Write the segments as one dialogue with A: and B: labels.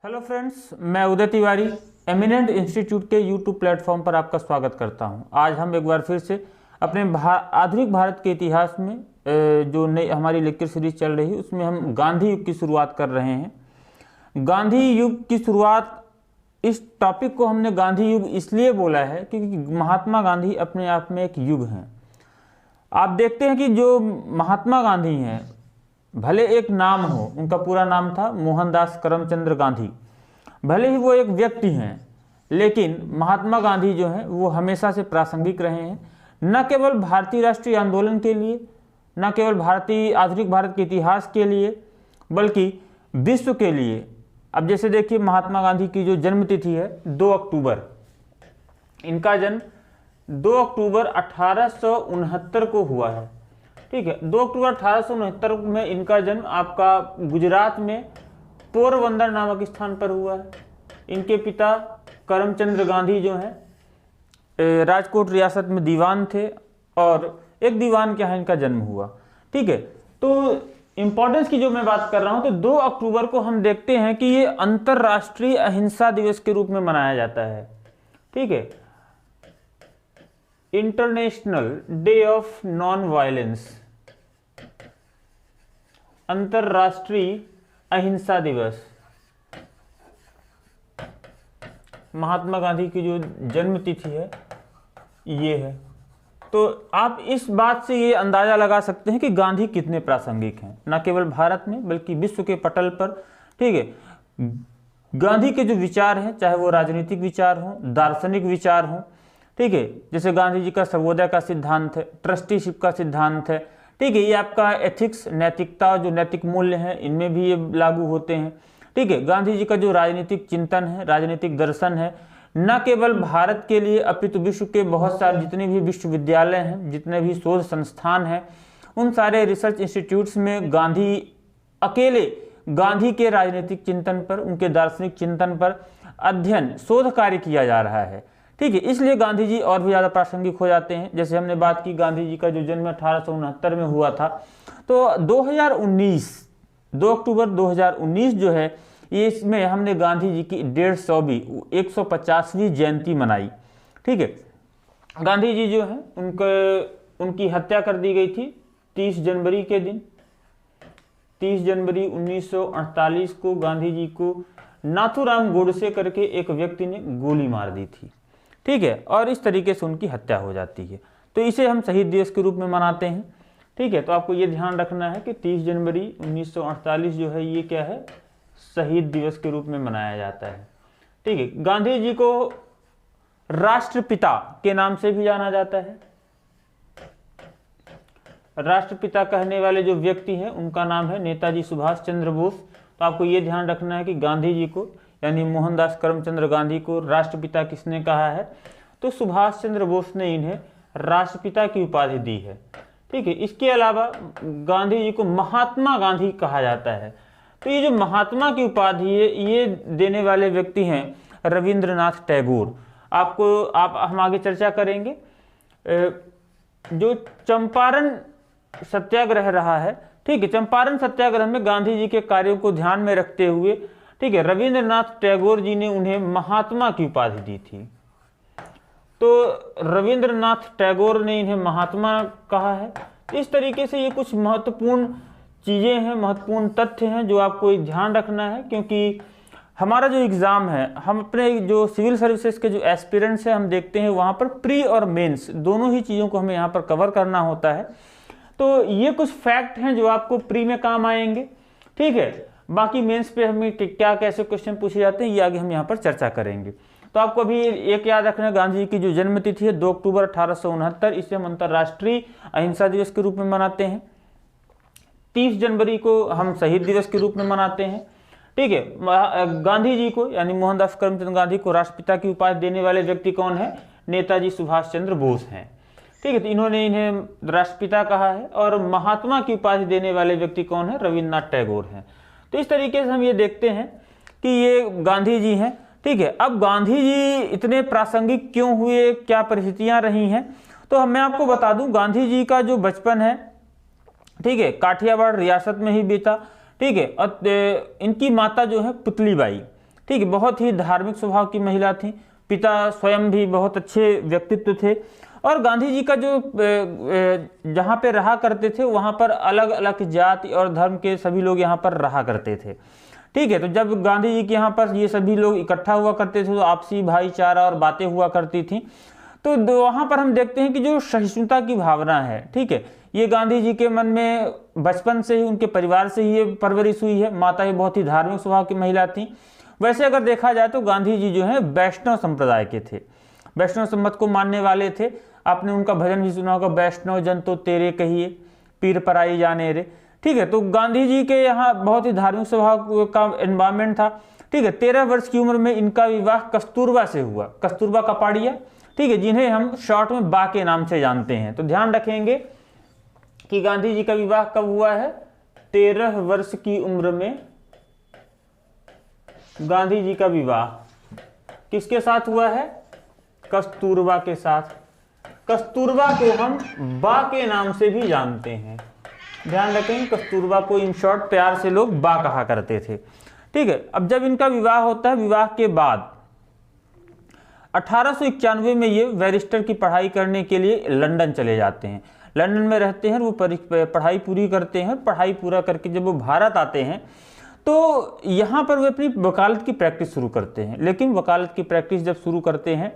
A: Hello friends, मैं उदय Tiwari eminent institute के YouTube platform पर आपका स्वागत करता हूं। आज हम एक बार फिर से अपने आधुनिक भारत के इतिहास में जो नई हमारी लेक्चर सीरीज चल रही है उसमें हम गांधी युग की शुरुआत कर रहे हैं। गांधी युग की शुरुआत, इस टॉपिक को हमने गांधी युग इसलिए बोला है क्योंकि महात्मा गांधी अपने आप में एक युग हैं। आप देखते हैं कि जो महात्मा गांधी हैं, भले एक नाम हो, उनका पूरा नाम था मोहनदास करमचंद गांधी, भले ही वो एक व्यक्ति हैं, लेकिन महात्मा गांधी जो हैं वो हमेशा से प्रासंगिक रहे हैं, न केवल भारतीय राष्ट्रीय आंदोलन के लिए, न केवल भारतीय आधुनिक भारत के इतिहास के लिए, बल्कि विश्व के लिए। अब जैसे देखिए, महात्मा गांधी की जो जन्म तिथि है 2 अक्टूबर, इनका जन्म 2 अक्टूबर 1869 को हुआ है। ठीक है, 2 अक्टूबर 1869 में इनका जन्म आपका गुजरात में पोरबंदर नामक स्थान पर हुआ है। इनके पिता करमचंद गांधी जो हैं राजकोट रियासत में दीवान थे और एक दीवान के यहाँ इनका जन्म हुआ। ठीक है, तो इंपॉर्टेंस की जो मैं बात कर रहा हूँ, तो 2 अक्टूबर को हम देखते हैं कि ये अंतर्राष्ट्रीय अहिंसा दिवस के रूप में मनाया जाता है। ठीक है, international day of non violence, अंतर्राष्ट्रीय अहिंसा दिवस। महात्मा गांधी की जो जन्म तिथि है ये है। तो आप इस बात से ये अंदाजा लगा सकते हैं कि गांधी कितने प्रासंगिक हैं, न केवल भारत में बल्कि विश्व के पटल पर। ठीक है, गांधी के जो विचार हैं, चाहे वो राजनीतिक विचार हों, दार्शनिक विचार हों, ठीक है, जैसे गांधी जी का सर्वोदय का सिद्धांत है, ट्रस्टीशिप का सिद्धांत है। ठीक है, ये आपका एथिक्स, नैतिकता, जो नैतिक मूल्य हैं, इनमें भी ये लागू होते हैं। ठीक है, गांधी जी का जो राजनीतिक चिंतन है, राजनीतिक दर्शन है, न केवल भारत के लिए अपितु विश्व के बहुत सारे जितने भी विश्वविद्यालय हैं, जितने भी शोध संस्थान हैं, उन सारे रिसर्च इंस्टीट्यूट्स में गांधी अकेले गांधी के राजनीतिक चिंतन पर, उनके दार्शनिक चिंतन पर अध्ययन, शोध कार्य किया जा रहा है। ठीक है, इसलिए गांधी जी और भी ज़्यादा प्रासंगिक हो जाते हैं। जैसे हमने बात की, गांधी जी का जो जन्म 1869 में हुआ था, तो 2019, 2 अक्टूबर 2019 जो है, ये इसमें हमने गांधी जी की 150वीं जयंती मनाई। ठीक है, गांधी जी जो है उनकी हत्या कर दी गई थी 30 जनवरी के दिन। 30 जनवरी 1948 को गांधी जी को नाथूराम गोडसे करके एक व्यक्ति ने गोली मार दी थी। ठीक है, और इस तरीके से उनकी हत्या हो जाती है, तो इसे हम शहीद दिवस के रूप में मनाते हैं। ठीक है, तो आपको ये ध्यान रखना है कि 30 जनवरी 1948 जो है ये क्या है, शहीद दिवस के रूप में मनाया जाता है। ठीक है, गांधी जी को राष्ट्रपिता के नाम से भी जाना जाता है। राष्ट्रपिता कहने वाले जो व्यक्ति हैं उनका नाम है नेताजी सुभाष चंद्र बोस। तो आपको ये ध्यान रखना है कि गांधी जी को, यानी मोहनदास करमचंद गांधी को राष्ट्रपिता किसने कहा है, तो सुभाष चंद्र बोस ने इन्हें राष्ट्रपिता की उपाधि दी है। ठीक है, इसके अलावा गांधी जी को महात्मा गांधी कहा जाता है। तो ये जो महात्मा की उपाधि है, ये देने वाले व्यक्ति हैं रविंद्रनाथ टैगोर। आप हम आगे चर्चा करेंगे। जो चंपारण सत्याग्रह रहा है, ठीक है, चंपारण सत्याग्रह में गांधी जी के कार्यों को ध्यान में रखते हुए, ठीक है, रविंद्रनाथ टैगोर जी ने उन्हें महात्मा की उपाधि दी थी। तो रविंद्रनाथ टैगोर ने इन्हें महात्मा कहा है। इस तरीके से ये कुछ महत्वपूर्ण चीज़ें हैं, महत्वपूर्ण तथ्य हैं जो आपको ध्यान रखना है, क्योंकि हमारा जो एग्ज़ाम है, हम अपने जो सिविल सर्विसेज के जो एस्पिरेंट्स हैं, हम देखते हैं वहाँ पर प्री और मेंस दोनों ही चीज़ों को हमें यहाँ पर कवर करना होता है। तो ये कुछ फैक्ट हैं जो आपको प्री में काम आएंगे। ठीक है, बाकी मेंस पे हमें क्या कैसे क्वेश्चन पूछे जाते हैं ये आगे हम यहाँ पर चर्चा करेंगे। तो आपको अभी एक याद रखना है, गांधी जी की जो जन्म तिथि है 2 अक्टूबर 1869, इसे हम अंतर्राष्ट्रीय अहिंसा दिवस के रूप में मनाते हैं। 30 जनवरी को हम शहीद दिवस के रूप में मनाते हैं। ठीक है, गांधी जी को, यानी मोहनदास करमचंद गांधी को राष्ट्रपिता की उपाधि देने वाले व्यक्ति कौन है, नेताजी सुभाष चंद्र बोस हैं। ठीक है, तो इन्होंने इन्हें राष्ट्रपिता कहा है। और महात्मा की उपाधि देने वाले व्यक्ति कौन है, रविन्द्रनाथ टैगोर हैं। तो इस तरीके से हम ये देखते हैं कि ये गांधी जी हैं। ठीक है, अब गांधी जी इतने प्रासंगिक क्यों हुए, क्या परिस्थितियां रही हैं, तो मैं आपको बता दूं, गांधी जी का जो बचपन है, ठीक है, काठियावाड़ रियासत में ही बीता। ठीक है, और इनकी माता जो है पुतली बाई, ठीक है, बहुत ही धार्मिक स्वभाव की महिला थी। पिता स्वयं भी बहुत अच्छे व्यक्तित्व थे और गांधी जी का जो जहाँ पे रहा करते थे वहाँ पर अलग अलग जाति और धर्म के सभी लोग यहाँ पर रहा करते थे। ठीक है, तो जब गांधी जी के यहाँ पर ये सभी लोग इकट्ठा हुआ करते थे तो आपसी भाईचारा और बातें हुआ करती थी। तो वहाँ पर हम देखते हैं कि जो सहिष्णुता की भावना है, ठीक है, ये गांधी जी के मन में बचपन से ही, उनके परिवार से ही ये परवरिश हुई है। माता ही बहुत ही धार्मिक स्वभाव की महिला थी। वैसे अगर देखा जाए तो गांधी जी जो है वैष्णव संप्रदाय के थे, वैष्णव सम्मत को मानने वाले थे। आपने उनका भजन भी सुना होगा, वैष्णव जन तो तेरे कहिए, पीर पराई जाने रे। ठीक है, तो गांधी जी के यहाँ बहुत ही धार्मिक स्वभाव का एनवायरमेंट था। ठीक है, 13 वर्ष की उम्र में इनका विवाह कस्तूरबा से हुआ, कस्तूरबा कपाड़िया, ठीक है, जिन्हें हम शॉर्ट में बा के नाम से जानते हैं। तो ध्यान रखेंगे कि गांधी जी का विवाह कब हुआ है, 13 वर्ष की उम्र में गांधी जी का विवाह किसके साथ हुआ है, कस्तूरबा के साथ। कस्तूरबा को हम बा के नाम से भी जानते हैं, ध्यान रखें, कस्तूरबा को इन शॉर्ट प्यार से लोग बा कहा करते थे। ठीक है, अब जब इनका विवाह होता है, विवाह के बाद 1891 में ये बैरिस्टर की पढ़ाई करने के लिए लंदन चले जाते हैं। लंदन में रहते हैं, वो पढ़ाई पूरी करते हैं। पढ़ाई पूरा करके जब वो भारत आते हैं तो यहाँ पर वे अपनी वकालत की प्रैक्टिस शुरू करते हैं। लेकिन वकालत की प्रैक्टिस जब शुरू करते हैं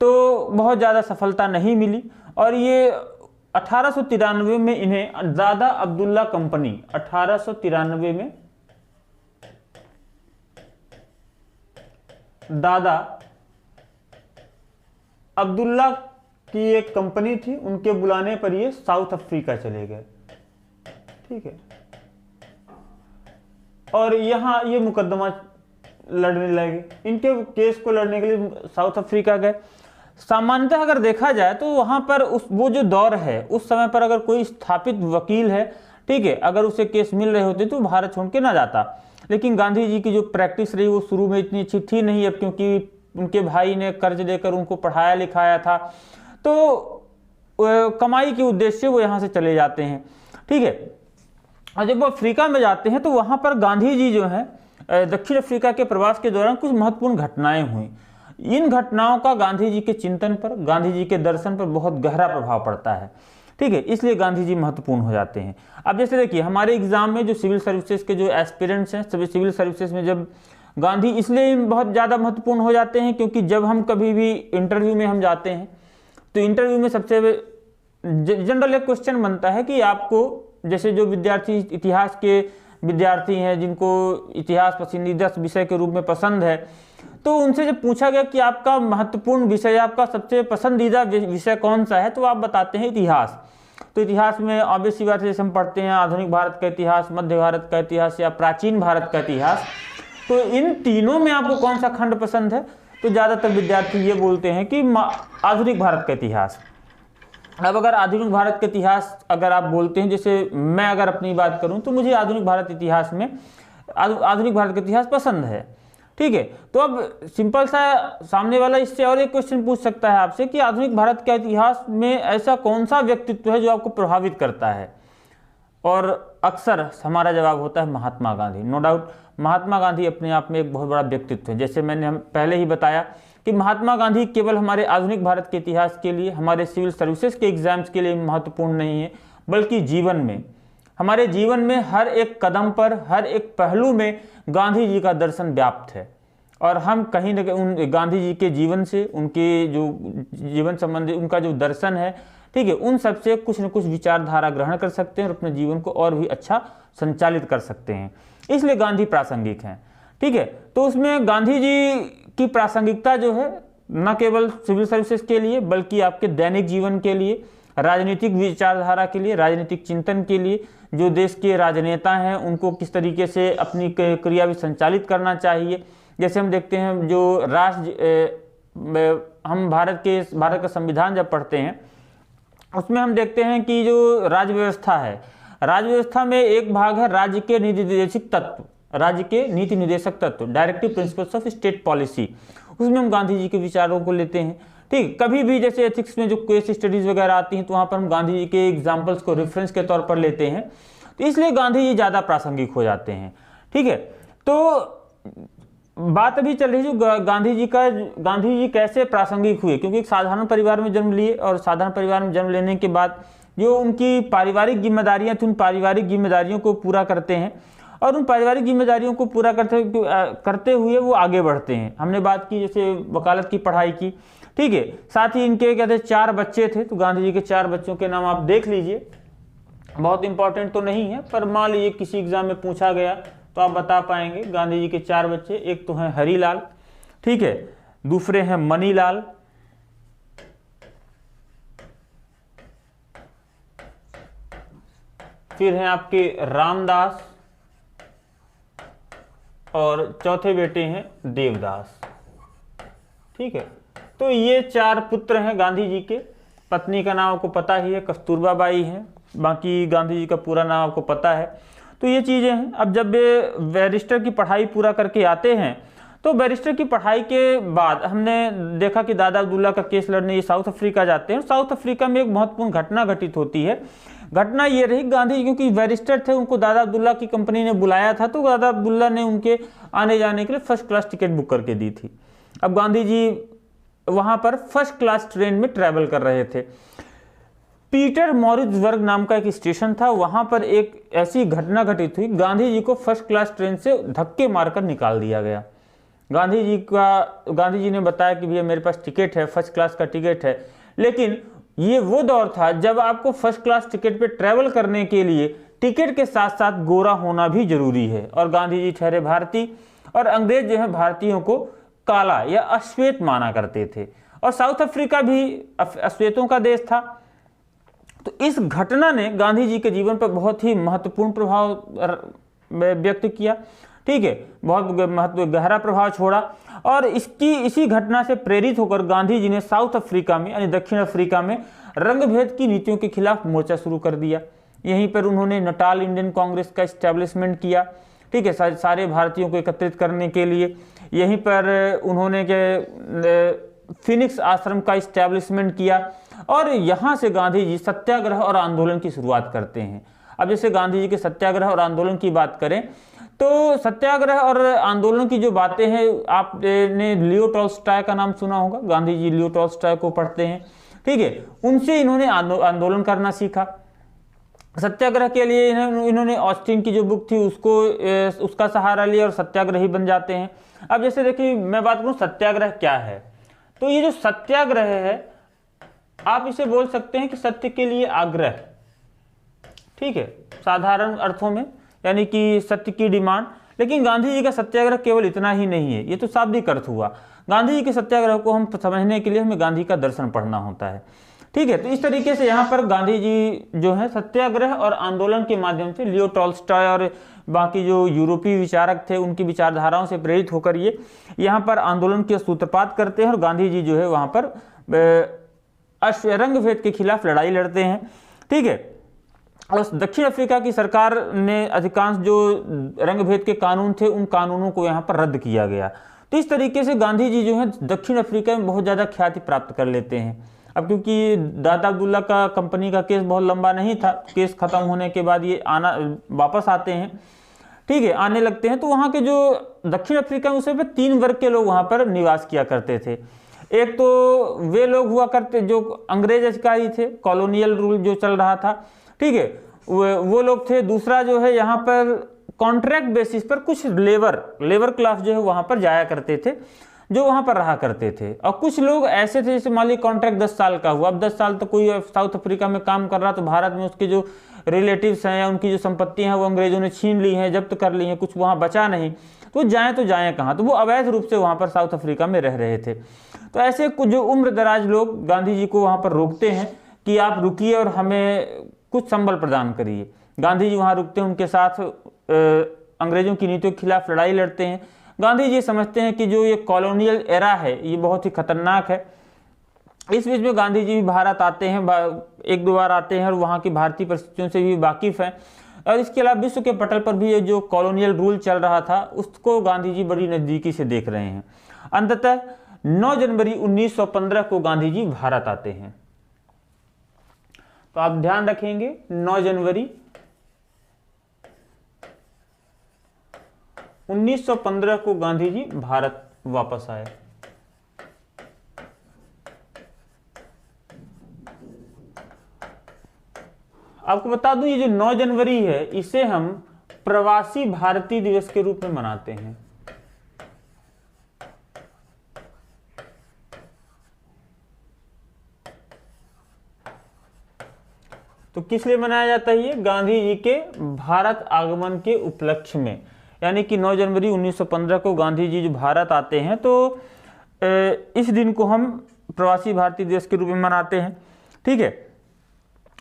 A: तो बहुत ज़्यादा सफलता नहीं मिली और ये 1893 में इन्हें दादा अब्दुल्ला कंपनी, 1893 में दादा अब्दुल्ला की एक कंपनी थी, उनके बुलाने पर ये साउथ अफ्रीका चले गए। ठीक है, और यहाँ ये मुकदमा लड़ने लगे, इनके केस को लड़ने के लिए साउथ अफ्रीका गए। सामान्यतः अगर देखा जाए तो वहाँ पर वो जो दौर है उस समय पर अगर कोई स्थापित वकील है, ठीक है, अगर उसे केस मिल रहे होते तो भारत छोड़ के ना जाता। लेकिन गांधी जी की जो प्रैक्टिस रही वो शुरू में इतनी अच्छी थी नहीं, अब क्योंकि उनके भाई ने कर्ज देकर उनको पढ़ाया लिखाया था, तो कमाई के उद्देश्य से वो यहाँ से चले जाते हैं। ठीक है, और जब वो अफ्रीका में जाते हैं तो वहाँ पर गांधी जी जो हैं दक्षिण अफ्रीका के प्रवास के दौरान कुछ महत्वपूर्ण घटनाएं हुई। इन घटनाओं का गांधी जी के चिंतन पर, गांधी जी के दर्शन पर बहुत गहरा प्रभाव पड़ता है। ठीक है, इसलिए गांधी जी महत्वपूर्ण हो जाते हैं। अब जैसे देखिए, हमारे एग्जाम में जो सिविल सर्विसेज के जो एस्पिरेंट्स हैं, सभी सिविल सर्विसेज में जब गांधी इसलिए बहुत ज़्यादा महत्वपूर्ण हो जाते हैं क्योंकि जब हम कभी भी इंटरव्यू में हम जाते हैं तो इंटरव्यू में सबसे जनरल एक क्वेश्चन बनता है कि आपको, जैसे जो विद्यार्थी इतिहास के विद्यार्थी हैं जिनको इतिहास पसंदीदा विषय के रूप में पसंद है, तो उनसे जब पूछा गया कि आपका महत्वपूर्ण विषय, आपका सबसे पसंदीदा विषय कौन सा है, तो आप बताते हैं इतिहास। तो इतिहास में ऑब्वियस सी बात है, जैसे हम पढ़ते हैं आधुनिक भारत का इतिहास, मध्य भारत का इतिहास या प्राचीन भारत का इतिहास, तो इन तीनों में आपको कौन सा खंड पसंद है, तो ज़्यादातर विद्यार्थी ये बोलते हैं कि आधुनिक भारत का इतिहास। अब अगर आधुनिक भारत का इतिहास अगर आप बोलते हैं, जैसे मैं अगर अपनी बात करूं तो मुझे आधुनिक भारत इतिहास में आधुनिक भारत का इतिहास पसंद है। ठीक है, तो अब सिंपल सा सामने वाला इससे और एक क्वेश्चन पूछ सकता है आपसे कि आधुनिक भारत के इतिहास में ऐसा कौन सा व्यक्तित्व है जो आपको प्रभावित करता है, और अक्सर हमारा जवाब होता है महात्मा गांधी। नो डाउट महात्मा गांधी अपने आप में एक बहुत बड़ा व्यक्तित्व है। जैसे मैंने हम पहले ही बताया कि महात्मा गांधी केवल हमारे आधुनिक भारत के इतिहास के लिए, हमारे सिविल सर्विसेज के एग्जाम्स के लिए महत्वपूर्ण नहीं है, बल्कि जीवन में, हमारे जीवन में हर एक कदम पर, हर एक पहलू में गांधी जी का दर्शन व्याप्त है। और हम कहीं न कहीं उन गांधी जी के जीवन से, उनके जो जीवन संबंधी उनका जो दर्शन है, ठीक है, उन सब से कुछ न कुछ विचारधारा ग्रहण कर सकते हैं और अपने जीवन को और भी अच्छा संचालित कर सकते हैं। इसलिए गांधी प्रासंगिक हैं। ठीक है, तो उसमें गांधी जी की प्रासंगिकता जो है न केवल सिविल सर्विसेज के लिए बल्कि आपके दैनिक जीवन के लिए, राजनीतिक विचारधारा के लिए, राजनीतिक चिंतन के लिए, जो देश के राजनेता हैं उनको किस तरीके से अपनी क्रिया भी संचालित करना चाहिए। जैसे हम देखते हैं जो हम भारत का संविधान जब पढ़ते हैं उसमें हम देखते हैं कि जो राज्य व्यवस्था है, राज्य व्यवस्था में एक भाग है राज्य के नीति निर्देशक तत्व, राज्य के नीति निर्देशक तत्व, directive principles of state policy. उसमें हम गांधी जी के विचारों को लेते हैं। ठीक, कभी भी जैसे एथिक्स में जो केस स्टडीज वगैरह आती हैं तो वहाँ पर हम गांधी जी के एग्जाम्पल्स को रेफरेंस के तौर पर लेते हैं, तो इसलिए गांधी जी ज़्यादा प्रासंगिक हो जाते हैं। ठीक है, तो बात अभी चल रही है जो गांधी जी कैसे प्रासंगिक हुए, क्योंकि एक साधारण परिवार में जन्म लिए और साधारण परिवार में जन्म लेने के बाद जो उनकी पारिवारिक जिम्मेदारियां थी उन पारिवारिक जिम्मेदारियों को पूरा करते हैं और उन पारिवारिक जिम्मेदारियों को पूरा करते हुए वो आगे बढ़ते हैं। हमने बात की जैसे वकालत की पढ़ाई की, ठीक है। साथ ही इनके कहते हैं 4 बच्चे थे, तो गांधी जी के 4 बच्चों के नाम आप देख लीजिए। बहुत इंपॉर्टेंट तो नहीं है, पर मान लीजिए किसी एग्जाम में पूछा गया तो आप बता पाएंगे। गांधी जी के 4 बच्चे, एक तो हैं हरीलाल, ठीक है, दूसरे हैं मनीलाल, फिर हैं आपके रामदास और चौथे बेटे हैं देवदास, ठीक है। तो ये 4 पुत्र हैं गांधी जी के। पत्नी का नाम आपको पता ही है, कस्तूरबा बाई है। बाकी गांधी जी का पूरा नाम आपको पता है। तो ये चीज़ें हैं। अब जब वे बैरिस्टर की पढ़ाई पूरा करके आते हैं तो बैरिस्टर की पढ़ाई के बाद हमने देखा कि दादा अब्दुल्ला का केस लड़ने ये साउथ अफ्रीका जाते हैं। साउथ अफ्रीका में एक महत्वपूर्ण घटना घटित होती है। घटना ये रही, गांधी क्योंकि बैरिस्टर थे, उनको दादा अब्दुल्ला की कंपनी ने बुलाया था, तो दादा अब्दुल्ला ने उनके आने जाने के लिए फर्स्ट क्लास टिकट बुक करके दी थी। अब गांधी जी वहाँ पर फर्स्ट क्लास ट्रेन में ट्रैवल कर रहे थे। पीटर मॉरिट्सबर्ग नाम का एक स्टेशन था, वहां पर एक ऐसी घटना घटित हुई, गांधी जी को फर्स्ट क्लास ट्रेन से धक्के मारकर निकाल दिया गया। गांधी जी ने बताया कि भैया मेरे पास टिकट है, फर्स्ट क्लास का टिकट है, लेकिन ये वो दौर था जब आपको फर्स्ट क्लास टिकट पे ट्रैवल करने के लिए टिकट के साथ साथ गोरा होना भी जरूरी है। और गांधी जी ठहरे भारतीय और अंग्रेज जो है भारतीयों को काला या अश्वेत माना करते थे, और साउथ अफ्रीका भी अश्वेतों का देश था। तो इस घटना ने गांधी जी के जीवन पर बहुत ही महत्वपूर्ण प्रभाव व्यक्त किया, ठीक है, बहुत गहरा प्रभाव छोड़ा। और इसी घटना से प्रेरित होकर गांधी जी ने साउथ अफ्रीका में यानी दक्षिण अफ्रीका में रंगभेद की नीतियों के खिलाफ मोर्चा शुरू कर दिया। यहीं पर उन्होंने नटाल इंडियन कांग्रेस का इस्टेब्लिशमेंट किया, ठीक है, सारे भारतीयों को एकत्रित करने के लिए। यहीं पर उन्होंने फिनिक्स आश्रम का इस्टेब्लिशमेंट किया और यहाँ से गांधी जी सत्याग्रह और आंदोलन की शुरुआत करते हैं। अब जैसे गांधी जी के सत्याग्रह और आंदोलन की बात करें तो सत्याग्रह और आंदोलन की जो बातें हैं, आपने लियो टॉल्स्टॉय का नाम सुना होगा। गांधी जी लियो टॉल्स्टॉय को पढ़ते हैं, ठीक है, उनसे इन्होंने आंदोलन करना सीखा। सत्याग्रह के लिए इन्होंने ऑस्टिन की जो बुक थी उसका सहारा लिया और सत्याग्रही बन जाते हैं। अब जैसे देखिए मैं बात करूं सत्याग्रह क्या है, तो ये जो सत्याग्रह है आप इसे बोल सकते हैं कि सत्य के लिए आग्रह, ठीक है, साधारण अर्थों में, यानी कि सत्य की डिमांड। लेकिन गांधी जी का सत्याग्रह केवल इतना ही नहीं है, ये तो शाब्दिक अर्थ हुआ। गांधी जी के सत्याग्रह को हम समझने के लिए हमें गांधी का दर्शन पढ़ना होता है, ठीक है। तो इस तरीके से यहाँ पर गांधी जी जो है सत्याग्रह और आंदोलन के माध्यम से लियो टॉल्स्टॉय और बाकी जो यूरोपीय विचारक थे उनकी विचारधाराओं से प्रेरित होकर ये यहाँ पर आंदोलन के सूत्रपात करते हैं और गांधी जी जो है वहाँ पर रंगभेद के खिलाफ लड़ाई लड़ते हैं, ठीक है। और दक्षिण अफ्रीका की सरकार ने अधिकांश जो रंगभेद के कानून थे उन कानूनों को यहाँ पर रद्द किया गया। तो इस तरीके से गांधी जी जो है दक्षिण अफ्रीका में बहुत ज़्यादा ख्याति प्राप्त कर लेते हैं। अब क्योंकि दादा अब्दुल्ला का कंपनी का केस बहुत लंबा नहीं था, केस खत्म होने के बाद ये वापस आते हैं, ठीक है, आने लगते हैं। तो वहाँ के जो दक्षिण अफ्रीका में उस समय 3 वर्ग के लोग वहाँ पर निवास किया करते थे। एक तो वे लोग हुआ करते जो अंग्रेज अधिकारी थे, कॉलोनियल रूल जो चल रहा था, ठीक है, वो लोग थे। दूसरा जो है यहाँ पर कॉन्ट्रैक्ट बेसिस पर कुछ लेबर क्लास जो है वहाँ पर जाया करते थे, जो वहाँ पर रहा करते थे। और कुछ लोग ऐसे थे जैसे मान लीजिए कॉन्ट्रैक्ट 10 साल का हुआ, अब 10 साल तक कोई साउथ अफ्रीका में काम कर रहा, तो भारत में उसके जो रिलेटिव्स हैं या उनकी जो संपत्तियां हैं वो अंग्रेजों ने छीन ली हैं, जब्त कर ली हैं, कुछ वहाँ बचा नहीं, तो जाएं कहाँ, तो वो अवैध रूप से वहाँ पर साउथ अफ्रीका में रह रहे थे। तो ऐसे कुछ जो उम्र दराज लोग गांधी जी को वहाँ पर रोकते हैं कि आप रुकिए और हमें कुछ संबल प्रदान करिए। गांधी जी वहाँ रुकते हैं, उनके साथ अंग्रेजों की नीतियों के खिलाफ लड़ाई लड़ते हैं। गांधी जी समझते हैं कि जो ये कॉलोनियल एरा है ये बहुत ही खतरनाक है। इस बीच में गांधी जी भी भारत आते हैं, 1-2 बार आते हैं और वहाँ की भारतीय परिस्थितियों से भी वाकिफ हैं। और इसके अलावा विश्व के पटल पर भी ये जो कॉलोनियल रूल चल रहा था उसको गांधी जी बड़ी नज़दीकी से देख रहे हैं। अंततः 9 जनवरी 1915 को गांधी जी भारत आते हैं। तो आप ध्यान रखेंगे 9 जनवरी 1915 को गांधी जी भारत वापस आए। आपको बता दूं ये जो 9 जनवरी है इसे हम प्रवासी भारतीय दिवस के रूप में मनाते हैं। तो किस लिए मनाया जाता है ये? गांधी जी के भारत आगमन के उपलक्ष्य में, यानी कि 9 जनवरी 1915 को गांधी जी जो भारत आते हैं तो इस दिन को हम प्रवासी भारतीय दिवस के रूप में मनाते हैं। ठीक है।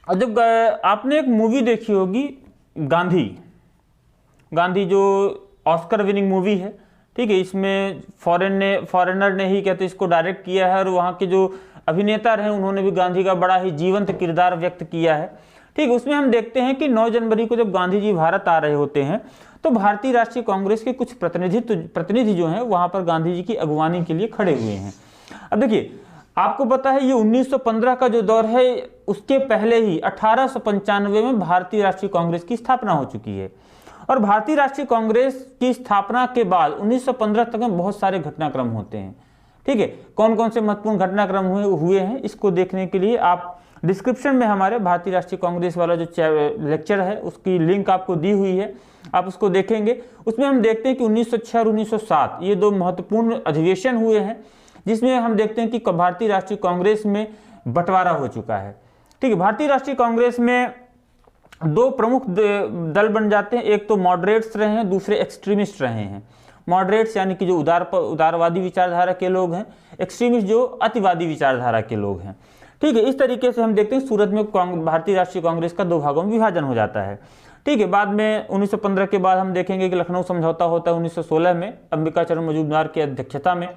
A: और जब आपने एक मूवी देखी होगी गांधी जो ऑस्कर विनिंग मूवी है, ठीक है, इसमें फॉरेनर ने ही कहते इसको डायरेक्ट किया है और वहाँ के जो अभिनेता रहे उन्होंने भी गांधी का बड़ा ही जीवंत किरदार व्यक्त किया है। ठीक है। उसमें हम देखते हैं कि 9 जनवरी को जब गांधी जी भारत आ रहे होते हैं तो भारतीय राष्ट्रीय कांग्रेस के कुछ प्रतिनिधि जो हैं वहाँ पर गांधी जी की अगवानी के लिए खड़े हुए हैं। अब देखिए, आपको पता है ये 1915 का जो दौर है उसके पहले ही 1895 में भारतीय राष्ट्रीय कांग्रेस की स्थापना हो चुकी है और भारतीय राष्ट्रीय कांग्रेस की स्थापना के बाद 1915 तक में बहुत सारे घटनाक्रम होते हैं। ठीक है। कौन कौन से महत्वपूर्ण घटनाक्रम हुए हैं इसको देखने के लिए आप डिस्क्रिप्शन में हमारे भारतीय राष्ट्रीय कांग्रेस वाला जो लेक्चर है उसकी लिंक आपको दी हुई है, आप उसको देखेंगे। उसमें हम देखते हैं कि 1906 और 1907 ये 2 महत्वपूर्ण अधिवेशन हुए हैं जिसमें हम देखते हैं कि भारतीय राष्ट्रीय कांग्रेस में बंटवारा हो चुका है। ठीक है। भारतीय राष्ट्रीय कांग्रेस में 2 प्रमुख दल बन जाते हैं, एक तो मॉडरेट्स रहे हैं, दूसरे एक्सट्रीमिस्ट रहे हैं। मॉडरेट्स यानी कि जो उदारवादी विचारधारा के लोग हैं, एक्सट्रीमिस्ट जो अतिवादी विचारधारा के लोग हैं। ठीक है। इस तरीके से हम देखते हैं सूरत में भारतीय राष्ट्रीय कांग्रेस का 2 भागों में विभाजन हो जाता है। ठीक है। बाद में 1915 के बाद हम देखेंगे कि लखनऊ समझौता होता है 1916 में अंबिका चरण मजूमदार की अध्यक्षता में।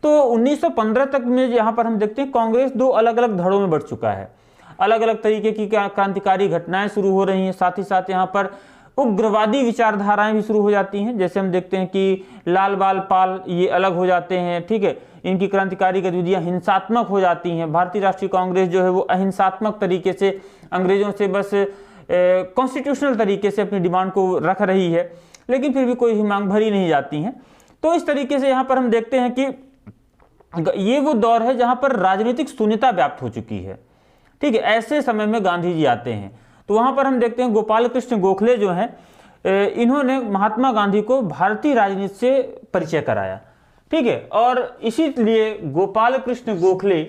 A: तो 1915 तक में यहाँ पर हम देखते हैं कांग्रेस 2 अलग अलग धड़ों में बढ़ चुका है, अलग अलग तरीके की क्रांतिकारी घटनाएं शुरू हो रही हैं, साथ ही साथ यहाँ पर उग्रवादी विचारधाराएं भी शुरू हो जाती हैं। जैसे हम देखते हैं कि लाल बाल पाल ये अलग हो जाते हैं। ठीक है। इनकी क्रांतिकारी गतिविधियां हिंसात्मक हो जाती हैं। भारतीय राष्ट्रीय कांग्रेस जो है वो अहिंसात्मक तरीके से अंग्रेजों से बस कॉन्स्टिट्यूशनल तरीके से अपनी डिमांड को रख रही है, लेकिन फिर भी कोई मांग भरी नहीं जाती हैं। तो इस तरीके से यहाँ पर हम देखते हैं कि ये वो दौर है जहां पर राजनीतिक शून्यता व्याप्त हो चुकी है। ठीक है। ऐसे समय में गांधी जी आते हैं तो वहां पर हम देखते हैं गोपाल कृष्ण गोखले जो हैं इन्होंने महात्मा गांधी को भारतीय राजनीति से परिचय कराया। ठीक है। और इसीलिए गोपाल कृष्ण गोखले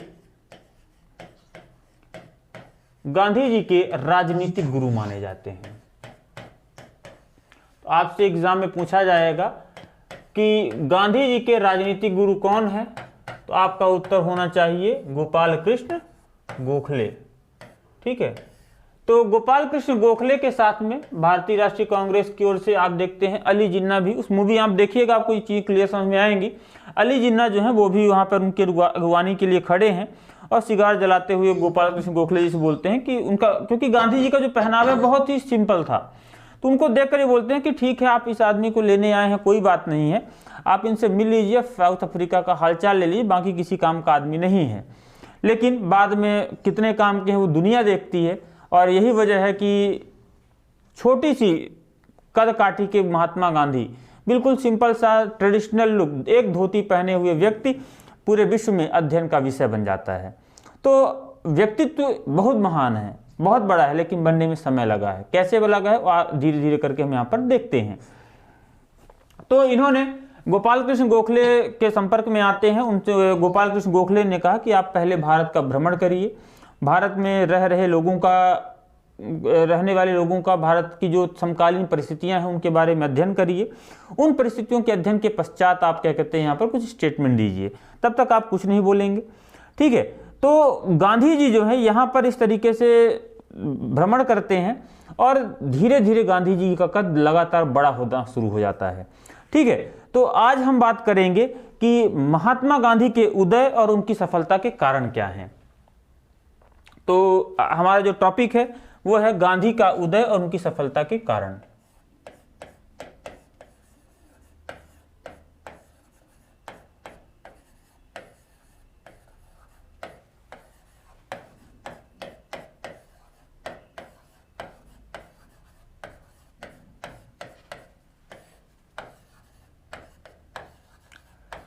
A: गांधी जी के राजनीतिक गुरु माने जाते हैं। तो आपसे एग्जाम में पूछा जाएगा कि गांधी जी के राजनीतिक गुरु कौन है, तो आपका उत्तर होना चाहिए गोपाल कृष्ण गोखले। ठीक है। तो गोपाल कृष्ण गोखले के साथ में भारतीय राष्ट्रीय कांग्रेस की ओर से आप देखते हैं अली जिन्ना भी, उस मूवी आप देखिएगा आपको ये चीज क्लियर समझ में आएंगी। अली जिन्ना जो है वो भी वहां पर उनके अगवानी के लिए खड़े हैं और सिगार जलाते हुए गोपाल कृष्ण गोखले जी से बोलते हैं कि उनका, क्योंकि गांधी जी का जो पहनावा बहुत ही सिंपल था, तो उनको देखकर ये बोलते हैं कि ठीक है आप इस आदमी को लेने आए हैं, कोई बात नहीं है, आप इनसे मिल लीजिए, साउथ अफ्रीका का हालचाल ले लीजिए, बाकी किसी काम का आदमी नहीं है। लेकिन बाद में कितने काम के हैं वो दुनिया देखती है और यही वजह है कि छोटी सी कद काठी के महात्मा गांधी, बिल्कुल सिंपल सा ट्रेडिशनल लुक, एक धोती पहने हुए व्यक्ति पूरे विश्व में अध्ययन का विषय बन जाता है। तो व्यक्तित्व बहुत महान है, बहुत बड़ा है, लेकिन बनने में समय लगा है। कैसे लगा है धीरे धीरे करके हम यहाँ पर देखते हैं। तो इन्होंने गोपाल कृष्ण गोखले के संपर्क में आते हैं। उनसे गोपाल कृष्ण गोखले ने कहा कि आप पहले भारत का भ्रमण करिए, भारत में रहने वाले लोगों का भारत की जो समकालीन परिस्थितियां हैं उनके बारे में अध्ययन करिए। उन परिस्थितियों के अध्ययन के पश्चात आप क्या कहते हैं यहाँ पर कुछ स्टेटमेंट दीजिए, तब तक आप कुछ नहीं बोलेंगे। ठीक है। तो गांधी जी जो है यहाँ पर इस तरीके से भ्रमण करते हैं और धीरे धीरे गांधी जी का कद लगातार बड़ा होना शुरू हो जाता है। ठीक है। तो आज हम बात करेंगे कि महात्मा गांधी के उदय और उनकी सफलता के कारण क्या हैं। तो हमारा जो टॉपिक है वो है गांधी का उदय और उनकी सफलता के कारण।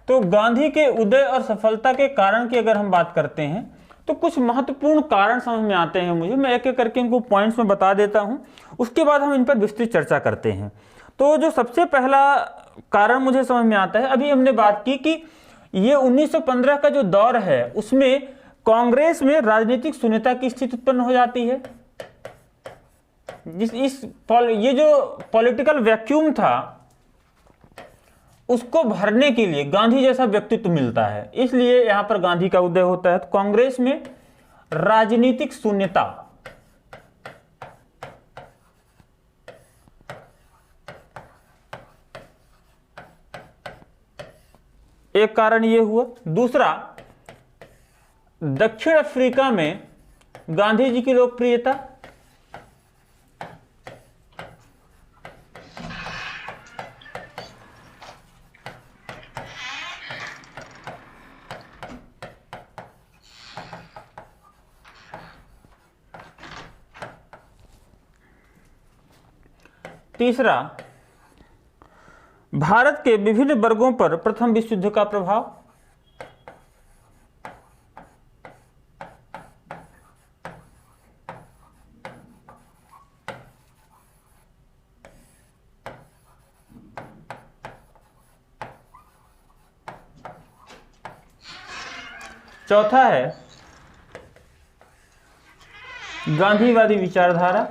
A: तो गांधी के उदय और सफलता के कारण की अगर हम बात करते हैं तो कुछ महत्वपूर्ण कारण समझ में आते हैं मुझे। मैं एक एक करके इनको पॉइंट्स में बता देता हूं, उसके बाद हम इन पर विस्तृत चर्चा करते हैं। तो जो सबसे पहला कारण मुझे समझ में आता है, अभी हमने बात की कि ये 1915 का जो दौर है उसमें कांग्रेस में राजनीतिक शून्यता की स्थिति उत्पन्न हो जाती है। ये जो पॉलिटिकल वैक्यूम था उसको भरने के लिए गांधी जैसा व्यक्तित्व मिलता है, इसलिए यहां पर गांधी का उदय होता है। तो कांग्रेस में राजनीतिक शून्यता एक कारण ये हुआ। दूसरा, दक्षिण अफ्रीका में गांधी जी की लोकप्रियता। तीसरा, भारत के विभिन्न वर्गों पर प्रथम विश्व युद्ध का प्रभाव। चौथा है गांधीवादी विचारधारा।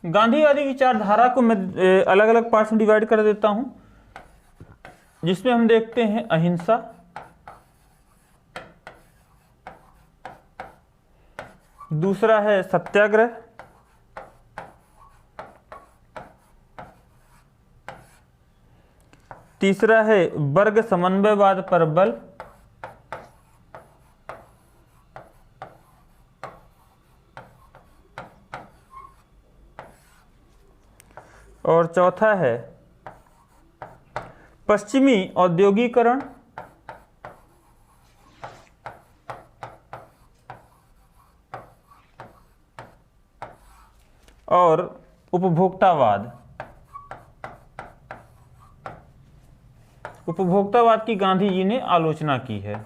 A: गांधीवादी विचारधारा को मैं अलग अलग पार्ट्स में डिवाइड कर देता हूं, जिसमें हम देखते हैं अहिंसा, दूसरा है सत्याग्रह, तीसरा है वर्ग समन्वयवाद पर बल, और चौथा है पश्चिमी औद्योगिकरण और उपभोक्तावाद। उपभोक्तावाद की गांधी जी ने आलोचना की है।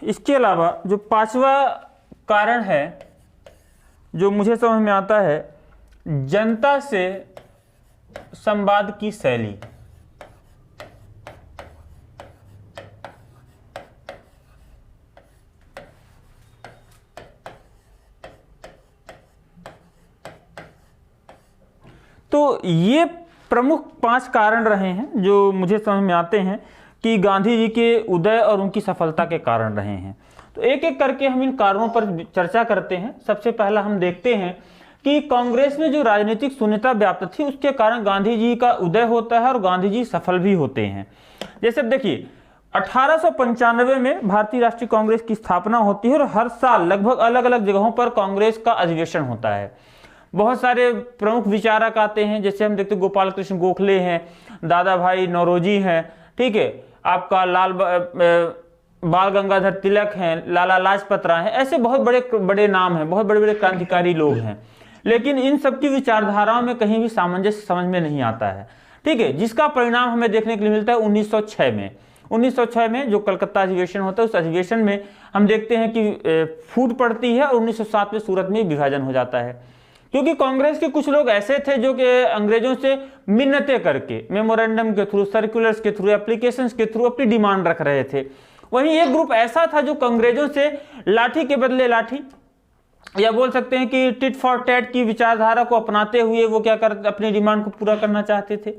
A: इसके अलावा जो पांचवा कारण है जो मुझे समझ में आता है, जनता से संवाद की शैली। तो ये प्रमुख 5 कारण रहे हैं जो मुझे समझ में आते हैं कि गांधी जी के उदय और उनकी सफलता के कारण रहे हैं। तो एक एक करके हम इन कारणों पर चर्चा करते हैं। सबसे पहला हम देखते हैं कि कांग्रेस में जो राजनीतिक शून्यता व्याप्त थी उसके कारण गांधी जी का उदय होता है और गांधी जी सफल भी होते हैं। जैसे देखिए 1895 में भारतीय राष्ट्रीय कांग्रेस की स्थापना होती है और हर साल लगभग अलग अलग जगहों पर कांग्रेस का अधिवेशन होता है। बहुत सारे प्रमुख विचारक आते हैं, जैसे हम देखते गोपाल कृष्ण गोखले हैं, दादा भाई नौरोजी हैं, ठीक है, आपका बाल गंगाधर तिलक हैं, लाला लाजपत राय हैं, ऐसे बहुत बड़े बड़े नाम हैं, बहुत बड़े बड़े क्रांतिकारी लोग हैं। लेकिन इन सबकी विचारधाराओं में कहीं भी सामंजस्य समझ में नहीं आता है, ठीक है, जिसका परिणाम हमें देखने के लिए मिलता है 1906 में। 1906 में जो कलकत्ता अधिवेशन होता है उस अधिवेशन में हम देखते हैं कि फूट पड़ती है और 1907 में सूरत में विभाजन हो जाता है, क्योंकि कांग्रेस के कुछ लोग ऐसे थे जो कि अंग्रेजों से मिन्नतें करके मेमोरेंडम के थ्रू, सर्कुलर्स के थ्रू, एप्लीकेशंस के थ्रू अपनी डिमांड रख रहे थे। वहीं एक ग्रुप ऐसा था जो अंग्रेजों से लाठी के बदले लाठी, या बोल सकते हैं कि टिट फॉर टैट की विचारधारा को अपनाते हुए वो क्या कर अपनी डिमांड को पूरा करना चाहते थे।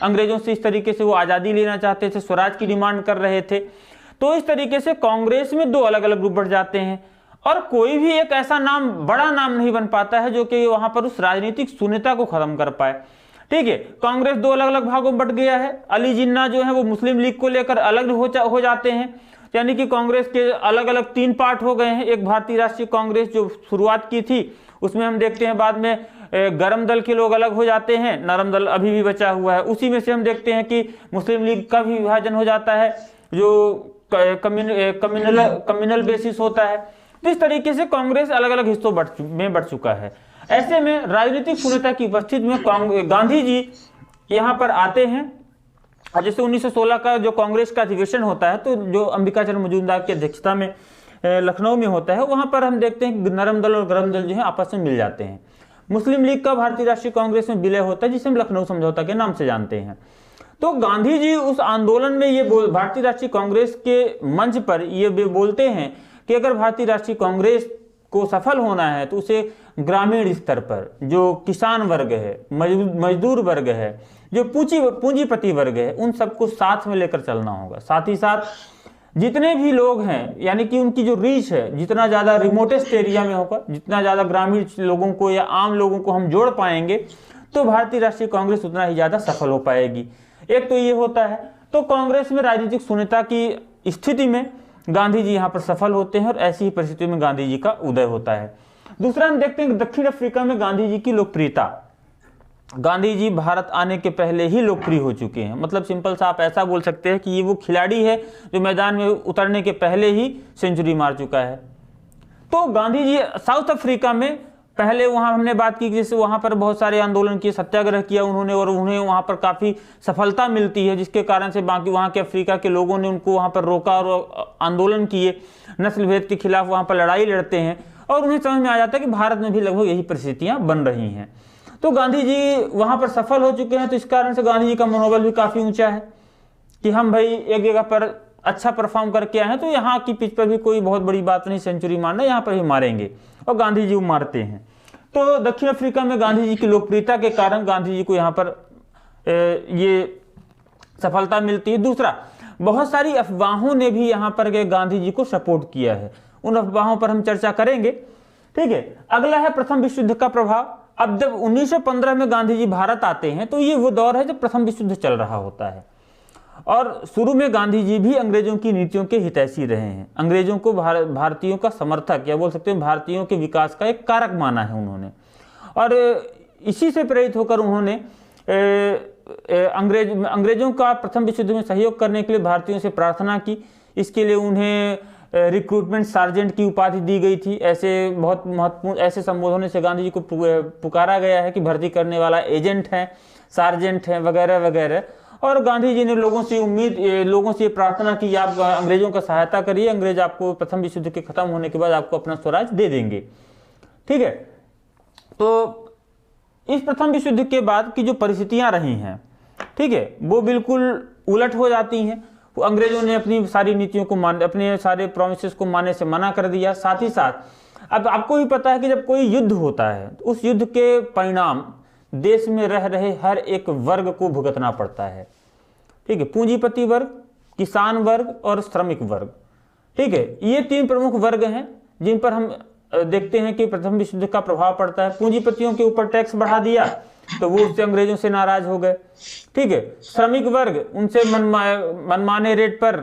A: अंग्रेजों से इस तरीके से वो आज़ादी लेना चाहते थे, स्वराज की डिमांड कर रहे थे। तो इस तरीके से कांग्रेस में 2 अलग अलग ग्रुप बढ़ जाते हैं और कोई भी एक ऐसा नाम, बड़ा नाम नहीं बन पाता है जो कि वहां पर उस राजनीतिक शून्यता को खत्म कर पाए, ठीक है। कांग्रेस 2 अलग अलग भागों में बट गया है। अली जिन्ना जो है वो मुस्लिम लीग को लेकर अलग हो जाते हैं, यानी कि कांग्रेस के अलग अलग 3 पार्ट हो गए हैं। एक भारतीय राष्ट्रीय कांग्रेस जो शुरुआत की थी, उसमें हम देखते हैं बाद में गरम दल के लोग अलग हो जाते हैं, नरम दल अभी भी बचा हुआ है। उसी में से हम देखते हैं कि मुस्लिम लीग का भी विभाजन हो जाता है, जो कम्युनल बेसिस होता है। तो इस तरीके से कांग्रेस अलग अलग हिस्सों में बढ़ चुका है। ऐसे में राजनीतिक शून्यता की उपस्थिति में गांधी जी यहाँ पर आते हैं। जैसे 1916 का जो कांग्रेस का अधिवेशन होता है, तो जो अंबिकाचरण मजूमदार की अध्यक्षता में लखनऊ में होता है, वहां पर हम देखते हैं नरम दल और गरम दल जो है आपस में मिल जाते हैं। मुस्लिम लीग का भारतीय राष्ट्रीय कांग्रेस में विलय होता है, जिसे हम लखनऊ समझौता के नाम से जानते हैं। तो गांधी जी उस आंदोलन में ये भारतीय राष्ट्रीय कांग्रेस के मंच पर ये बोलते हैं कि अगर भारतीय राष्ट्रीय कांग्रेस को सफल होना है तो उसे ग्रामीण स्तर पर जो किसान वर्ग है, मजदूर वर्ग है, जो पूंजीपति वर्ग है, उन सबको साथ में लेकर चलना होगा। साथ ही साथ जितने भी लोग हैं, यानी कि उनकी जो रीच है, जितना ज़्यादा रिमोटेस्ट एरिया में होगा, जितना ज़्यादा ग्रामीण लोगों को या आम लोगों को हम जोड़ पाएंगे, तो भारतीय राष्ट्रीय कांग्रेस उतना ही ज़्यादा सफल हो पाएगी। एक तो ये होता है। तो कांग्रेस में राजनीतिक शून्यता की स्थिति में गांधी जी यहाँ पर सफल होते हैं और ऐसी ही परिस्थिति में गांधी जी का उदय होता है। दूसरा हम देखते हैं दक्षिण अफ्रीका में गांधी जी की लोकप्रियता। गांधी जी भारत आने के पहले ही लोकप्रिय हो चुके हैं। मतलब सिंपल सा आप ऐसा बोल सकते हैं कि ये वो खिलाड़ी है जो मैदान में उतरने के पहले ही सेंचुरी मार चुका है। तो गांधी जी साउथ अफ्रीका में पहले, वहाँ हमने बात की जैसे वहाँ पर बहुत सारे आंदोलन किए, सत्याग्रह किया उन्होंने, और उन्हें वहाँ पर काफ़ी सफलता मिलती है, जिसके कारण से बाकी वहाँ के अफ्रीका के लोगों ने उनको वहाँ पर रोका और आंदोलन किए, नस्ल भेद के खिलाफ वहाँ पर लड़ाई लड़ते हैं, और उन्हें समझ में आ जाता है कि भारत में भी लगभग यही परिस्थितियाँ बन रही हैं। तो गांधी जी वहाँ पर सफल हो चुके हैं, तो इस कारण से गांधी जी का मनोबल भी काफ़ी ऊँचा है कि हम भाई एक जगह पर अच्छा परफॉर्म करके आए हैं, तो यहाँ की पिच पर भी कोई बहुत बड़ी बात नहीं सेंचुरी मारना, यहाँ पर ही मारेंगे, और गांधी जी मारते हैं। तो दक्षिण अफ्रीका में गांधी जी की लोकप्रियता के कारण गांधी जी को यहाँ पर ये सफलता मिलती है। दूसरा, बहुत सारी अफवाहों ने भी यहाँ पर गांधी जी को सपोर्ट किया है, उन अफवाहों पर हम चर्चा करेंगे। ठीक है, अगला है प्रथम विश्व युद्ध का प्रभाव। अब जब 1915 में गांधी जी भारत आते हैं, तो ये वो दौर है जब प्रथम विश्व युद्ध चल रहा होता है, और शुरू में गांधी जी भी अंग्रेजों की नीतियों के हितैषी रहे हैं। अंग्रेजों को भारतीयों का समर्थक, या बोल सकते हैं भारतीयों के विकास का एक कारक माना है उन्होंने, और इसी से प्रेरित होकर उन्होंने अंग्रेजों का प्रथम विश्व युद्ध में सहयोग करने के लिए भारतीयों से प्रार्थना की। इसके लिए उन्हें रिक्रूटमेंट सार्जेंट की उपाधि दी गई थी। ऐसे बहुत महत्वपूर्ण ऐसे संबोधनों से गांधी जी को पुकारा गया है कि भर्ती करने वाला एजेंट है, सार्जेंट है, वगैरह वगैरह। और गांधी जी ने लोगों से ये प्रार्थना की, आप अंग्रेजों का सहायता करिए, अंग्रेज आपको प्रथम विश्व युद्ध के खत्म होने के बाद आपको अपना स्वराज दे देंगे। ठीक है, तो इस प्रथम विश्व युद्ध के बाद की जो परिस्थितियां रही हैं, ठीक है, वो बिल्कुल उलट हो जाती हैं। अंग्रेजों ने अपनी सारी नीतियों को अपने सारे प्रोमिसेस को मानने से मना कर दिया। साथ ही साथ अब आपको भी पता है कि जब कोई युद्ध होता है, तो उस युद्ध के परिणाम देश में रह रहे हर एक वर्ग को भुगतना पड़ता है। ठीक है, पूंजीपति वर्ग, किसान वर्ग और श्रमिक वर्ग। ठीक है, ये 3 प्रमुख वर्ग हैं जिन पर हम देखते हैं कि प्रथम विश्व युद्ध का प्रभाव पड़ता है। पूंजीपतियों के ऊपर टैक्स बढ़ा दिया तो वो उससे अंग्रेजों से नाराज हो गए। ठीक है, श्रमिक वर्ग उनसे मनमाने रेट पर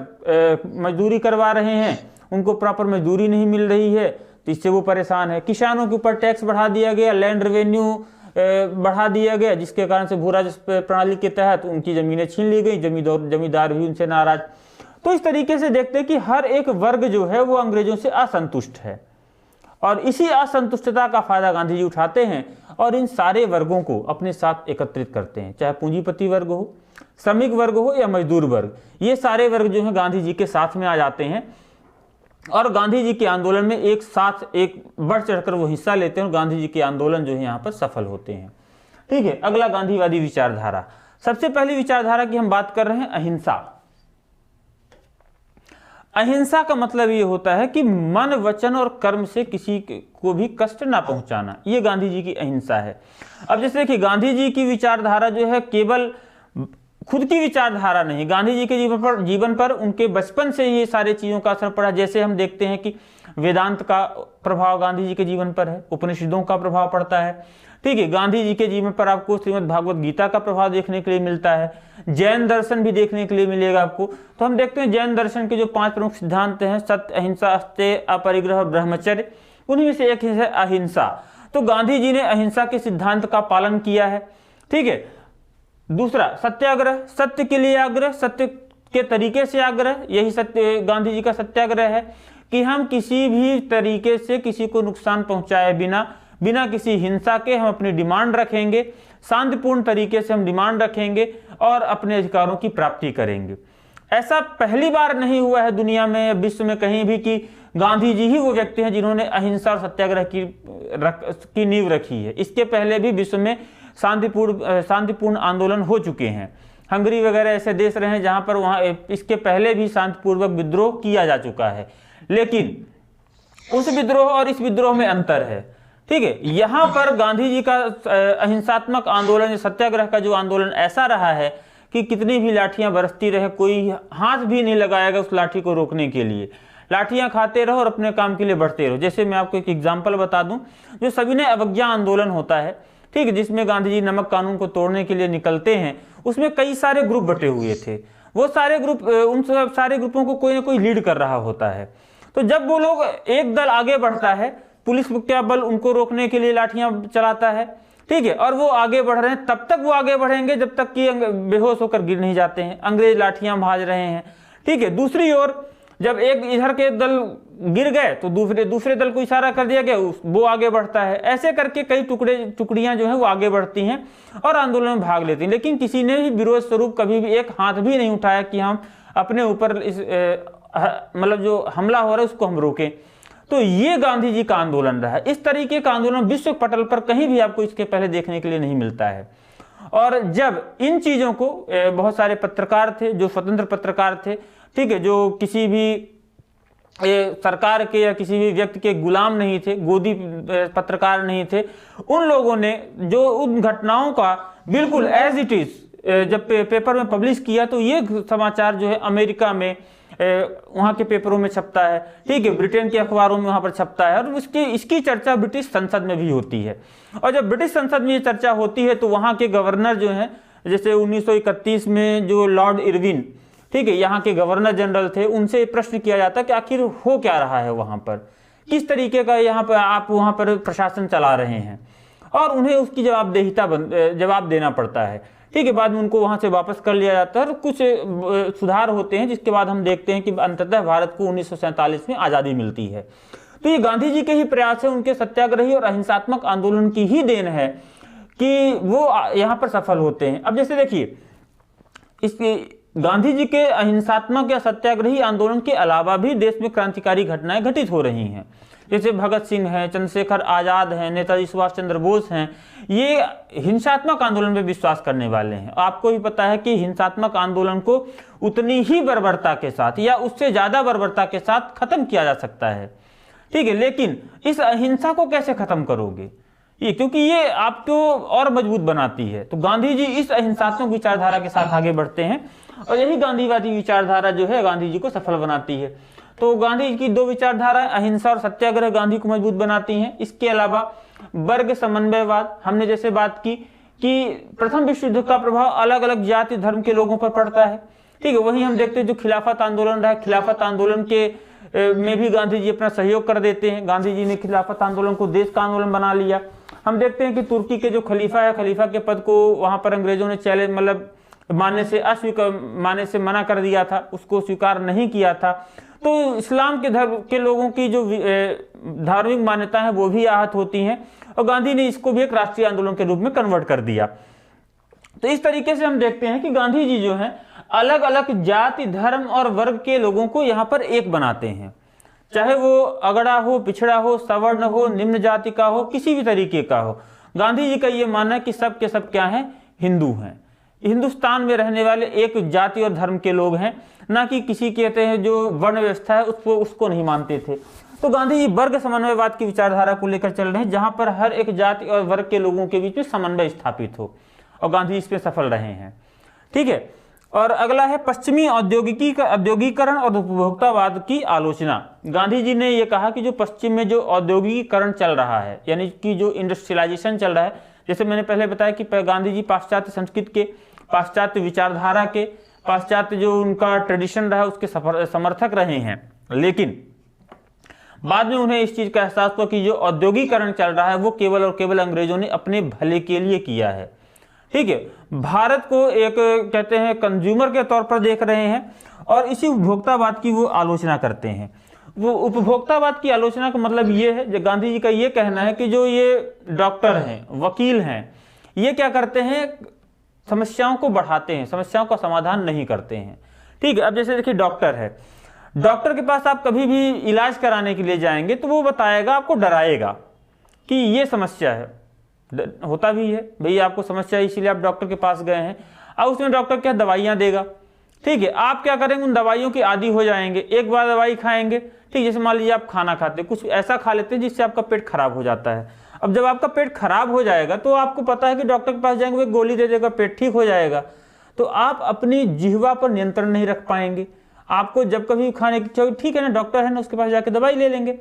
A: मजदूरी करवा रहे हैं, उनको प्रॉपर मजदूरी नहीं मिल रही है, तो इससे वो परेशान है। किसानों के ऊपर टैक्स बढ़ा दिया गया, लैंड रेवेन्यू बढ़ा दिया गया, जिसके कारण से भू राजस्व प्रणाली के तहत उनकी जमीनें छीन ली गई, जमींदार भी उनसे नाराज। तो इस तरीके से देखते हैं कि हर एक वर्ग जो है वो अंग्रेजों से असंतुष्ट है, और इसी असंतुष्टता का फायदा गांधी जी उठाते हैं और इन सारे वर्गों को अपने साथ एकत्रित करते हैं, चाहे पूंजीपति वर्ग हो, श्रमिक वर्ग हो या मजदूर वर्ग। ये सारे वर्ग जो है गांधी जी के साथ में आ जाते हैं और गांधी जी के आंदोलन में एक साथ एक बढ़ चढ़कर वो हिस्सा लेते हैं और गांधी जी के आंदोलन जो है यहाँ पर सफल होते हैं। ठीक है, अगला गांधीवादी विचारधारा। सबसे पहली विचारधारा की हम बात कर रहे हैं अहिंसा। अहिंसा का मतलब ये होता है कि मन, वचन और कर्म से किसी को भी कष्ट ना पहुंचाना, ये गांधी जी की अहिंसा है। अब जैसे देखिए, गांधी जी की विचारधारा जो है केवल खुद की विचारधारा नहीं, गांधी जी के जीवन पर उनके बचपन से ये सारे चीज़ों का असर पड़ा। जैसे हम देखते हैं कि वेदांत का प्रभाव गांधी जी के जीवन पर है, उपनिषदों का प्रभाव पड़ता है। ठीक है। गांधी जी के जीवन पर आपको श्रीमद् भागवत गीता का प्रभाव देखने के लिए मिलता है, जैन दर्शन भी देखने के लिए मिलेगा आपको। तो हम देखते हैं जैन दर्शन के जो 5 प्रमुख सिद्धांत हैं, सत्य, अहिंसा, अस्तेय, अपरिग्रह, ब्रह्मचर्य, उन्हीं में से एक है अहिंसा। तो गांधी जी ने अहिंसा के सिद्धांत का पालन किया है, ठीक है। दूसरा सत्याग्रह, सत्य के लिए आग्रह, सत्य के तरीके से आग्रह, यही सत्य गांधी जी का सत्याग्रह है कि हम किसी भी तरीके से किसी को नुकसान पहुंचाए बिना किसी हिंसा के हम अपनी डिमांड रखेंगे, शांतिपूर्ण तरीके से हम डिमांड रखेंगे और अपने अधिकारों की प्राप्ति करेंगे। ऐसा पहली बार नहीं हुआ है दुनिया में, विश्व में कहीं भी कि गांधी जी ही वो व्यक्ति हैं जिन्होंने अहिंसा और सत्याग्रह की नींव रखी है। इसके पहले भी विश्व में शांतिपूर्ण आंदोलन हो चुके हैं। हंगरी वगैरह ऐसे देश रहे हैं जहां पर वहां इसके पहले भी शांतिपूर्वक विद्रोह किया जा चुका है, लेकिन उस विद्रोह और इस विद्रोह में अंतर है, ठीक है। यहां पर गांधी जी का अहिंसात्मक आंदोलन, सत्याग्रह का जो आंदोलन ऐसा रहा है कि कितनी भी लाठियां बरसती रहे, कोई हाथ भी नहीं लगाएगा उस लाठी को रोकने के लिए। लाठियां खाते रहो और अपने काम के लिए बढ़ते रहो। जैसे मैं आपको एक एग्जांपल बता दूं, जो सविनय अवज्ञा आंदोलन होता है, ठीक है, जिसमें गांधी जी नमक कानून को तोड़ने के लिए निकलते हैं, उसमें कई सारे ग्रुप बटे हुए थे। वो सारे ग्रुप, उन सारे ग्रुपों को कोई ना कोई लीड कर रहा होता है। तो जब वो लोग, एक दल आगे बढ़ता है, पुलिस क्या बल उनको रोकने के लिए लाठियां चलाता है, ठीक है, और वो आगे बढ़ रहे हैं, तब तक वो आगे बढ़ेंगे जब तक कि बेहोश होकर गिर नहीं जाते हैं, अंग्रेज लाठियां भाज रहे हैं, ठीक है। दूसरी ओर जब एक इधर के दल गिर गए तो दूसरे दल को इशारा कर दिया गया, वो आगे बढ़ता है। ऐसे करके कई टुकड़ियां जो है वो आगे बढ़ती हैं और आंदोलन में भाग लेती हैं, लेकिन किसी ने भी विरोध स्वरूप कभी भी एक हाथ भी नहीं उठाया कि हम अपने ऊपर इस मतलब जो हमला हो रहा है उसको हम रोकें। तो ये गांधी जी का आंदोलन रहा है। इस तरीके का आंदोलन विश्व पटल पर कहीं भी आपको इसके पहले देखने के लिए नहीं मिलता है। और जब इन चीजों को बहुत सारे पत्रकार थे जो स्वतंत्र पत्रकार थे, ठीक है, जो किसी भी सरकार के या किसी भी व्यक्ति के गुलाम नहीं थे, गोदी पत्रकार नहीं थे, उन लोगों ने जो उन घटनाओं का बिल्कुल एज इट इज जब पेपर में पब्लिश किया, तो ये समाचार जो है अमेरिका में वहाँ के पेपरों में छपता है, ठीक है, ब्रिटेन के अखबारों में वहाँ पर छपता है, और इसकी चर्चा ब्रिटिश संसद में भी होती है। और जब ब्रिटिश संसद में ये चर्चा होती है तो वहाँ के गवर्नर जो हैं, जैसे 1931 में जो लॉर्ड इरविन, ठीक है, यहाँ के गवर्नर जनरल थे, उनसे प्रश्न किया जाता है कि आखिर हो क्या रहा है वहाँ पर, किस तरीके का यहाँ पर आप वहाँ पर प्रशासन चला रहे हैं, और उन्हें उसकी जवाब देना पड़ता है, ठीक है। बाद में उनको वहाँ से वापस कर लिया जाता है और कुछ सुधार होते हैं, जिसके बाद हम देखते हैं कि अंततः भारत को 1947 में आज़ादी मिलती है। तो ये गांधी जी के ही प्रयास है, उनके सत्याग्रही और अहिंसात्मक आंदोलन की ही देन है कि वो यहाँ पर सफल होते हैं। अब जैसे देखिए, इसके गांधी जी के अहिंसात्मक या सत्याग्रही आंदोलन के अलावा भी देश में क्रांतिकारी घटनाएं घटित हो रही हैं। जैसे भगत सिंह हैं, चंद्रशेखर आजाद हैं, नेताजी सुभाष चंद्र बोस हैं, ये हिंसात्मक आंदोलन में विश्वास करने वाले हैं। आपको भी पता है कि हिंसात्मक आंदोलन को उतनी ही बर्बरता के साथ या उससे ज्यादा बर्बरता के साथ खत्म किया जा सकता है, ठीक है, लेकिन इस अहिंसा को कैसे खत्म करोगे, ये क्योंकि ये आपको और मजबूत बनाती है। तो गांधी जी इस अहिंसात्मक विचारधारा के साथ आगे बढ़ते हैं और यही गांधीवादी विचारधारा जो है गांधी जी को सफल बनाती है। तो गांधी जी की 2 विचारधारा, अहिंसा और सत्याग्रह, गांधी को मजबूत बनाती हैं। इसके अलावा वर्ग समन्वयवाद, हमने जैसे बात की कि प्रथम विश्व युद्ध का प्रभाव अलग अलग जाति धर्म के लोगों पर पड़ता है, ठीक है। वहीं हम देखते हैं जो खिलाफत आंदोलन रहा, खिलाफत आंदोलन के में भी गांधी जी अपना सहयोग कर देते हैं। गांधी जी ने खिलाफत आंदोलन को देश का आंदोलन बना लिया। हम देखते हैं कि तुर्की के जो खलीफा है, खलीफा के पद को वहां पर अंग्रेजों ने चैलेंज मतलब मानने से मना कर दिया था, उसको स्वीकार नहीं किया था। तो इस्लाम के धर्म के लोगों की जो धार्मिक मान्यता है वो भी आहत होती हैं और गांधी ने इसको भी एक राष्ट्रीय आंदोलन के रूप में कन्वर्ट कर दिया। तो इस तरीके से हम देखते हैं कि गांधी जी जो हैं अलग अलग जाति धर्म और वर्ग के लोगों को यहाँ पर एक बनाते हैं, चाहे वो अगड़ा हो, पिछड़ा हो, सवर्ण हो, निम्न जाति का हो, किसी भी तरीके का हो। गांधी जी का ये मानना है कि सब के सब क्या हैं, हिंदू हैं, हिंदुस्तान में रहने वाले एक जाति और धर्म के लोग हैं, ना कि किसी कहते हैं जो वर्ण व्यवस्था है उसको नहीं मानते थे। तो गांधी जी वर्ग समन्वयवाद की विचारधारा को लेकर चल रहे हैं, जहां पर हर एक जाति और वर्ग के लोगों के बीच में समन्वय स्थापित हो, और गांधी इस पे सफल रहे हैं, ठीक है। और अगला है पश्चिमी औद्योगिकरण और उपभोक्तावाद की आलोचना। गांधी जी ने यह कहा कि जो पश्चिम में जो औद्योगिकीकरण चल रहा है, यानी कि जो इंडस्ट्रियलाइजेशन चल रहा है, जैसे मैंने पहले बताया कि गांधी जी पाश्चात्य संस्कृति के, पाश्चात्य विचारधारा के, पाश्चात्य जो उनका ट्रेडिशन रहा उसके समर्थक रहे हैं, लेकिन बाद में उन्हें इस चीज का एहसास हुआ कि जो औद्योगिकरण चल रहा है वो केवल और केवल अंग्रेजों ने अपने भले के लिए किया है। ठीक है, भारत को एक कहते हैं कंज्यूमर के तौर पर देख रहे हैं और इसी उपभोक्तावाद की वो आलोचना करते हैं। वो उपभोक्तावाद की आलोचना का मतलब ये है, जो गांधी जी का ये कहना है कि जो ये डॉक्टर हैं, वकील हैं, ये क्या करते हैं, समस्याओं को बढ़ाते हैं, समस्याओं का समाधान नहीं करते हैं। ठीक है, अब जैसे देखिए डॉक्टर है, डॉक्टर के पास आप कभी भी इलाज कराने के लिए जाएंगे तो वो बताएगा, आपको डराएगा कि ये समस्या है, होता भी है भाई, आपको समस्या है इसीलिए आप डॉक्टर के पास गए हैं। अब उसमें डॉक्टर क्या दवाइयाँ देगा, ठीक है, आप क्या करेंगे, उन दवाइयों के आदी हो जाएंगे, एक बार दवाई खाएंगे, ठीक, जैसे मान लीजिए आप खाना खाते हैं, कुछ ऐसा खा लेते हैं जिससे आपका पेट खराब हो जाता है। अब जब आपका पेट खराब हो जाएगा तो आपको पता है कि डॉक्टर के पास जाएंगे, वो गोली दे देगा, पेट ठीक हो जाएगा, तो आप अपनी जिह्वा पर नियंत्रण नहीं रख पाएंगे। आपको जब कभी खाने की इच्छा, ठीक है ना, डॉक्टर है ना, उसके पास जाके दवाई ले लेंगे।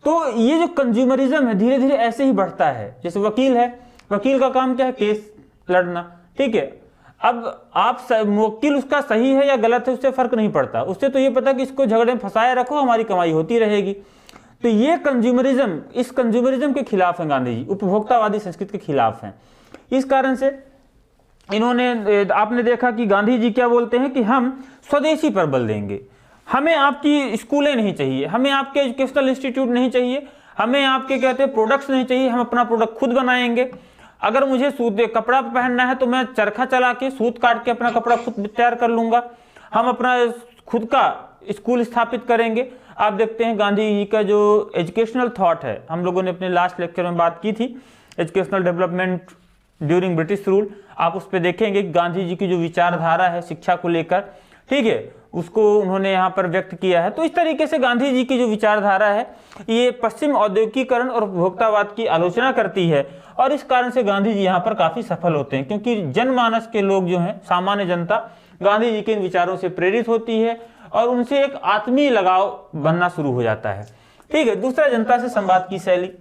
A: तो ये जो कंज्यूमरिज्म है धीरे धीरे ऐसे ही बढ़ता है। जैसे वकील है, वकील का काम क्या है, केस लड़ना, ठीक है, अब आप वकील उसका सही है या गलत है उससे फर्क नहीं पड़ता, उससे तो ये पता कि इसको झगड़े में फंसाए रखो, हमारी कमाई होती रहेगी। तो ये कंज्यूमरिज्म, इस कंज्यूमरिज्म के खिलाफ है गांधी जी, उपभोक्तावादी संस्कृति के खिलाफ हैं। इस कारण से इन्होंने, आपने देखा कि गांधी जी क्या बोलते हैं कि हम स्वदेशी पर बल देंगे, हमें आपकी स्कूलें नहीं चाहिए, हमें आपके एजुकेशनल इंस्टीट्यूट नहीं चाहिए, हमें आपके कहते हैं प्रोडक्ट्स नहीं चाहिए, हम अपना प्रोडक्ट खुद बनाएंगे। अगर मुझे सूत कपड़ा पहनना है तो मैं चरखा चला के सूत काट के अपना कपड़ा खुद तैयार कर लूंगा, हम अपना खुद का स्कूल स्थापित करेंगे। आप देखते हैं गांधी जी का जो एजुकेशनल थॉट है, हम लोगों ने अपने लास्ट लेक्चर में बात की थी, educational development during British rule, आप उस पर देखेंगे गांधी जी की जो विचारधारा है शिक्षा को लेकर, ठीक है, उसको उन्होंने यहाँ पर व्यक्त किया है। तो इस तरीके से गांधी जी की जो विचारधारा है ये पश्चिम औद्योगिकीकरण और उपभोक्तावाद की आलोचना करती है, और इस कारण से गांधी जी यहाँ पर काफी सफल होते हैं, क्योंकि जनमानस के लोग जो हैं, सामान्य जनता गांधी जी के इन विचारों से प्रेरित होती है और उनसे एक आत्मीय लगाव बनना शुरू हो जाता है। ठीक है, दूसरा जनता से संवाद की शैली।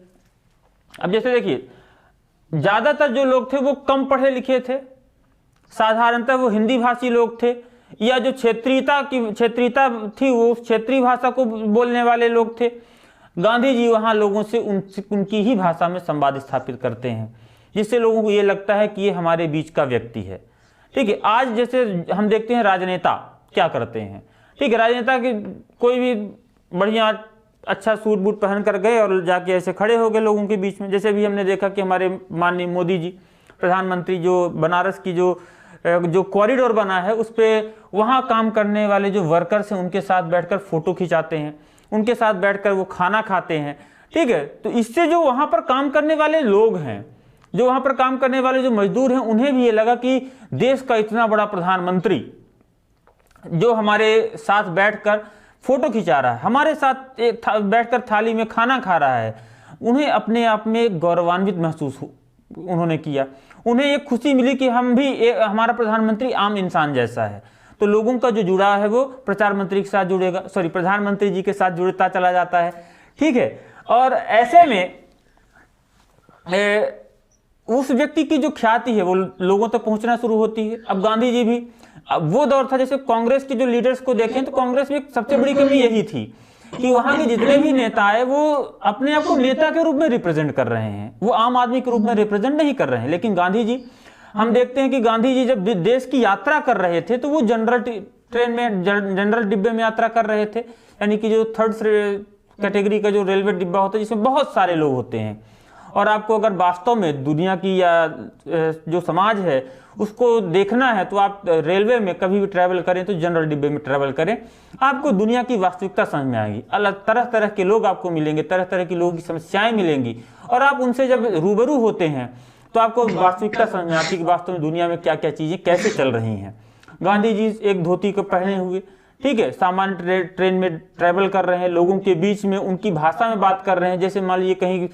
A: अब जैसे देखिए, ज्यादातर जो लोग थे वो कम पढ़े लिखे थे, साधारणतः वो हिंदी भाषी लोग थे, या जो क्षेत्रीयता थी वो क्षेत्रीय भाषा को बोलने वाले लोग थे। गांधी जी वहाँ लोगों से उनकी ही भाषा में संवाद स्थापित करते हैं, जिससे लोगों को ये लगता है कि ये हमारे बीच का व्यक्ति है। ठीक है, आज जैसे हम देखते हैं राजनेता क्या करते हैं, ठीक है, राजनेता की कोई भी बढ़िया अच्छा सूट बूट पहन कर गए और जाके ऐसे खड़े हो गए लोगों के बीच में। जैसे भी हमने देखा कि हमारे माननीय मोदी जी प्रधानमंत्री, जो बनारस की जो कॉरिडोर बना है उस पर वहाँ काम करने वाले जो वर्कर्स हैं उनके साथ बैठकर फोटो खिंचाते हैं, उनके साथ बैठकर वो खाना खाते हैं। ठीक है, तो इससे जो वहाँ पर काम करने वाले लोग हैं, जो वहाँ पर काम करने वाले जो मजदूर हैं, उन्हें भी ये लगा कि देश का इतना बड़ा प्रधानमंत्री जो हमारे साथ बैठकर फोटो खिंचा रहा है, हमारे साथ बैठकर थाली में खाना खा रहा है, उन्हें अपने आप में गौरवान्वित महसूस उन्होंने किया। उन्हें एक खुशी मिली कि हम भी हमारा प्रधानमंत्री आम इंसान जैसा है। तो लोगों का जो जुड़ाव है वो प्रधानमंत्री के साथ जुड़ेगा, प्रधानमंत्री जी के साथ जुड़ता चला जाता है। ठीक है, और ऐसे में उस व्यक्ति की जो ख्याति है वो लोगों तक पहुंचना शुरू होती है। अब गांधी जी भी, अब वो दौर था, जैसे कांग्रेस के जो लीडर्स को देखें तो कांग्रेस में सबसे बड़ी कमी यही थी कि वहां के जितने भी नेता है वो अपने आप को नेता के रूप में रिप्रेजेंट कर रहे हैं, वो आम आदमी के रूप में रिप्रेजेंट नहीं कर रहे हैं। लेकिन गांधी जी, हम देखते हैं कि गांधी जी जब देश की यात्रा कर रहे थे तो वो जनरल ट्रेन में, जनरल डिब्बे में यात्रा कर रहे थे, यानी कि जो थर्ड कैटेगरी का जो रेलवे डिब्बा होता है जिसमें बहुत सारे लोग होते हैं। और आपको अगर वास्तव में दुनिया की या जो समाज है उसको देखना है तो आप रेलवे में कभी भी ट्रैवल करें तो जनरल डिब्बे में ट्रैवल करें, आपको दुनिया की वास्तविकता समझ में आएगी। अलग तरह तरह के लोग आपको मिलेंगे, तरह तरह के लोगों की समस्याएं मिलेंगी, और आप उनसे जब रूबरू होते हैं तो आपको वास्तविकता समझ में आती है कि वास्तव में दुनिया में क्या क्या चीजें कैसे चल रही हैं। गांधी जी एक धोती को पहने हुए, ठीक है, सामान्य ट्रेन में ट्रैवल कर रहे हैं, लोगों के बीच में उनकी भाषा में बात कर रहे हैं। जैसे मान लीजिए कहीं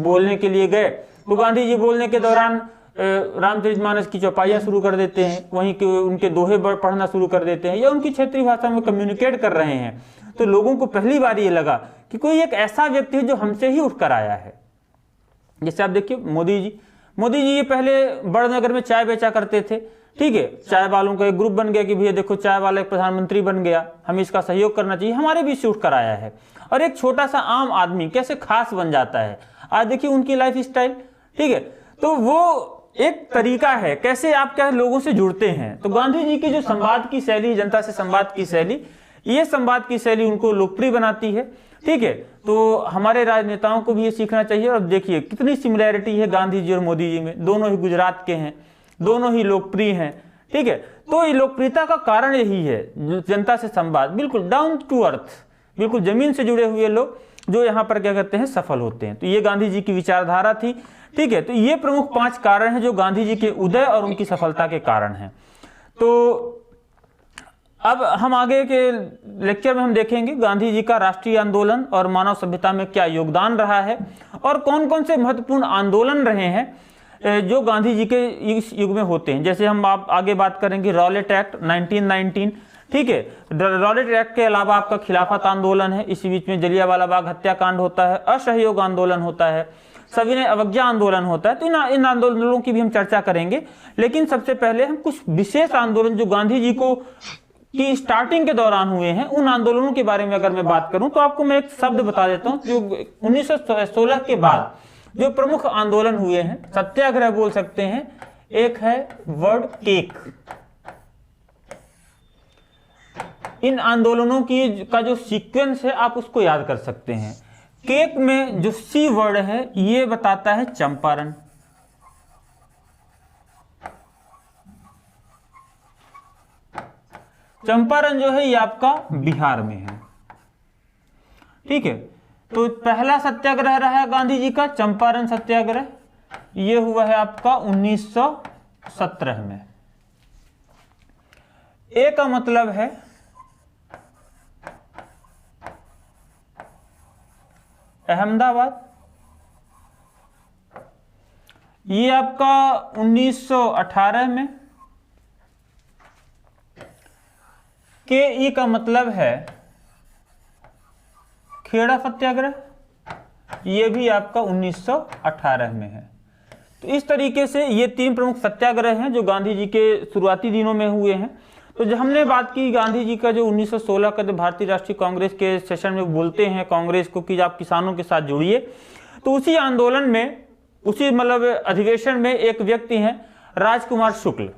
A: बोलने के लिए गए तो गांधी जी बोलने के दौरान रामचरितमानस की चौपाइयाँ शुरू कर देते हैं, वहीं के उनके दोहे पढ़ना शुरू कर देते हैं, या उनकी क्षेत्रीय भाषा में कम्युनिकेट कर रहे हैं। तो लोगों को पहली बार ये लगा कि कोई एक ऐसा व्यक्ति है जो हमसे ही उठकर आया है, जैसे आप देखिए मोदी जी ये पहले बड़नगर में चाय बेचा करते थे, ठीक है, चाय वालों का एक ग्रुप बन गया कि भैया देखो चाय वाला एक प्रधानमंत्री बन गया, हमें इसका सहयोग करना चाहिए, हमारे भी शूट कराया है। और एक छोटा सा आम आदमी कैसे खास बन जाता है, आज देखिए उनकी लाइफ स्टाइल, ठीक है। तो वो एक तरीका है कैसे आप क्या लोगों से जुड़ते हैं। तो गांधी जी की जो संवाद की शैली, जनता से संवाद की शैली, ये संवाद की शैली उनको लोकप्रिय बनाती है, ठीक है। तो हमारे राजनेताओं को भी ये सीखना चाहिए। और देखिए कितनी सिमिलैरिटी है गांधी जी और मोदी जी में, दोनों ही गुजरात के हैं, दोनों ही लोकप्रिय हैं, ठीक है। तो ये लोकप्रियता का कारण यही है, जनता से संवाद, बिल्कुल डाउन टू अर्थ, बिल्कुल जमीन से जुड़े हुए लोग जो यहाँ पर क्या करते हैं, सफल होते हैं। तो ये गांधी जी की विचारधारा थी, ठीक है। तो ये प्रमुख 5 कारण हैं जो गांधी जी के उदय और उनकी सफलता के कारण हैं। तो अब हम आगे के लेक्चर में हम देखेंगे गांधी जी का राष्ट्रीय आंदोलन और मानव सभ्यता में क्या योगदान रहा है और कौन कौन से महत्वपूर्ण आंदोलन रहे हैं जो गांधी जी के इस युग में होते हैं। जैसे हम आप आगे बात करेंगे रॉलेट एक्ट 1919, ठीक है। रॉलेट एक्ट के अलावा आपका खिलाफत आंदोलन है, इसी बीच में जलियांवाला बाग हत्याकांड होता है, असहयोग आंदोलन होता है, सविनय अवज्ञा आंदोलन होता है। तो इन आंदोलनों की भी हम चर्चा करेंगे। लेकिन सबसे पहले हम कुछ विशेष आंदोलन जो गांधी जी को की स्टार्टिंग के दौरान हुए हैं, उन आंदोलनों के बारे में अगर मैं बात करूं तो आपको मैं एक शब्द बता देता हूं जो 1916 के बाद जो प्रमुख आंदोलन हुए हैं, सत्याग्रह बोल सकते हैं। एक है वर्ड केक। इन आंदोलनों की का जो सीक्वेंस है आप उसको याद कर सकते हैं। केक में जो सी वर्ड है ये बताता है चंपारण, चंपारण जो है ये आपका बिहार में है, ठीक है। तो पहला सत्याग्रह रहा है गांधी जी का चंपारण सत्याग्रह, ये हुआ है आपका 1917 में। ए का मतलब है अहमदाबाद, ये आपका 1918 में। के ई का मतलब है खेड़ा सत्याग्रह, ये भी आपका 1918 में है। तो इस तरीके से ये 3 प्रमुख सत्याग्रह हैं जो गांधी जी के शुरुआती दिनों में हुए हैं। तो जब हमने बात की गांधी जी का जो 1916 का जो भारतीय राष्ट्रीय कांग्रेस के सेशन में बोलते हैं कांग्रेस को कि आप किसानों के साथ जुड़िए, तो उसी आंदोलन में, उसी मतलब अधिवेशन में एक व्यक्ति हैं राजकुमार शुक्ल।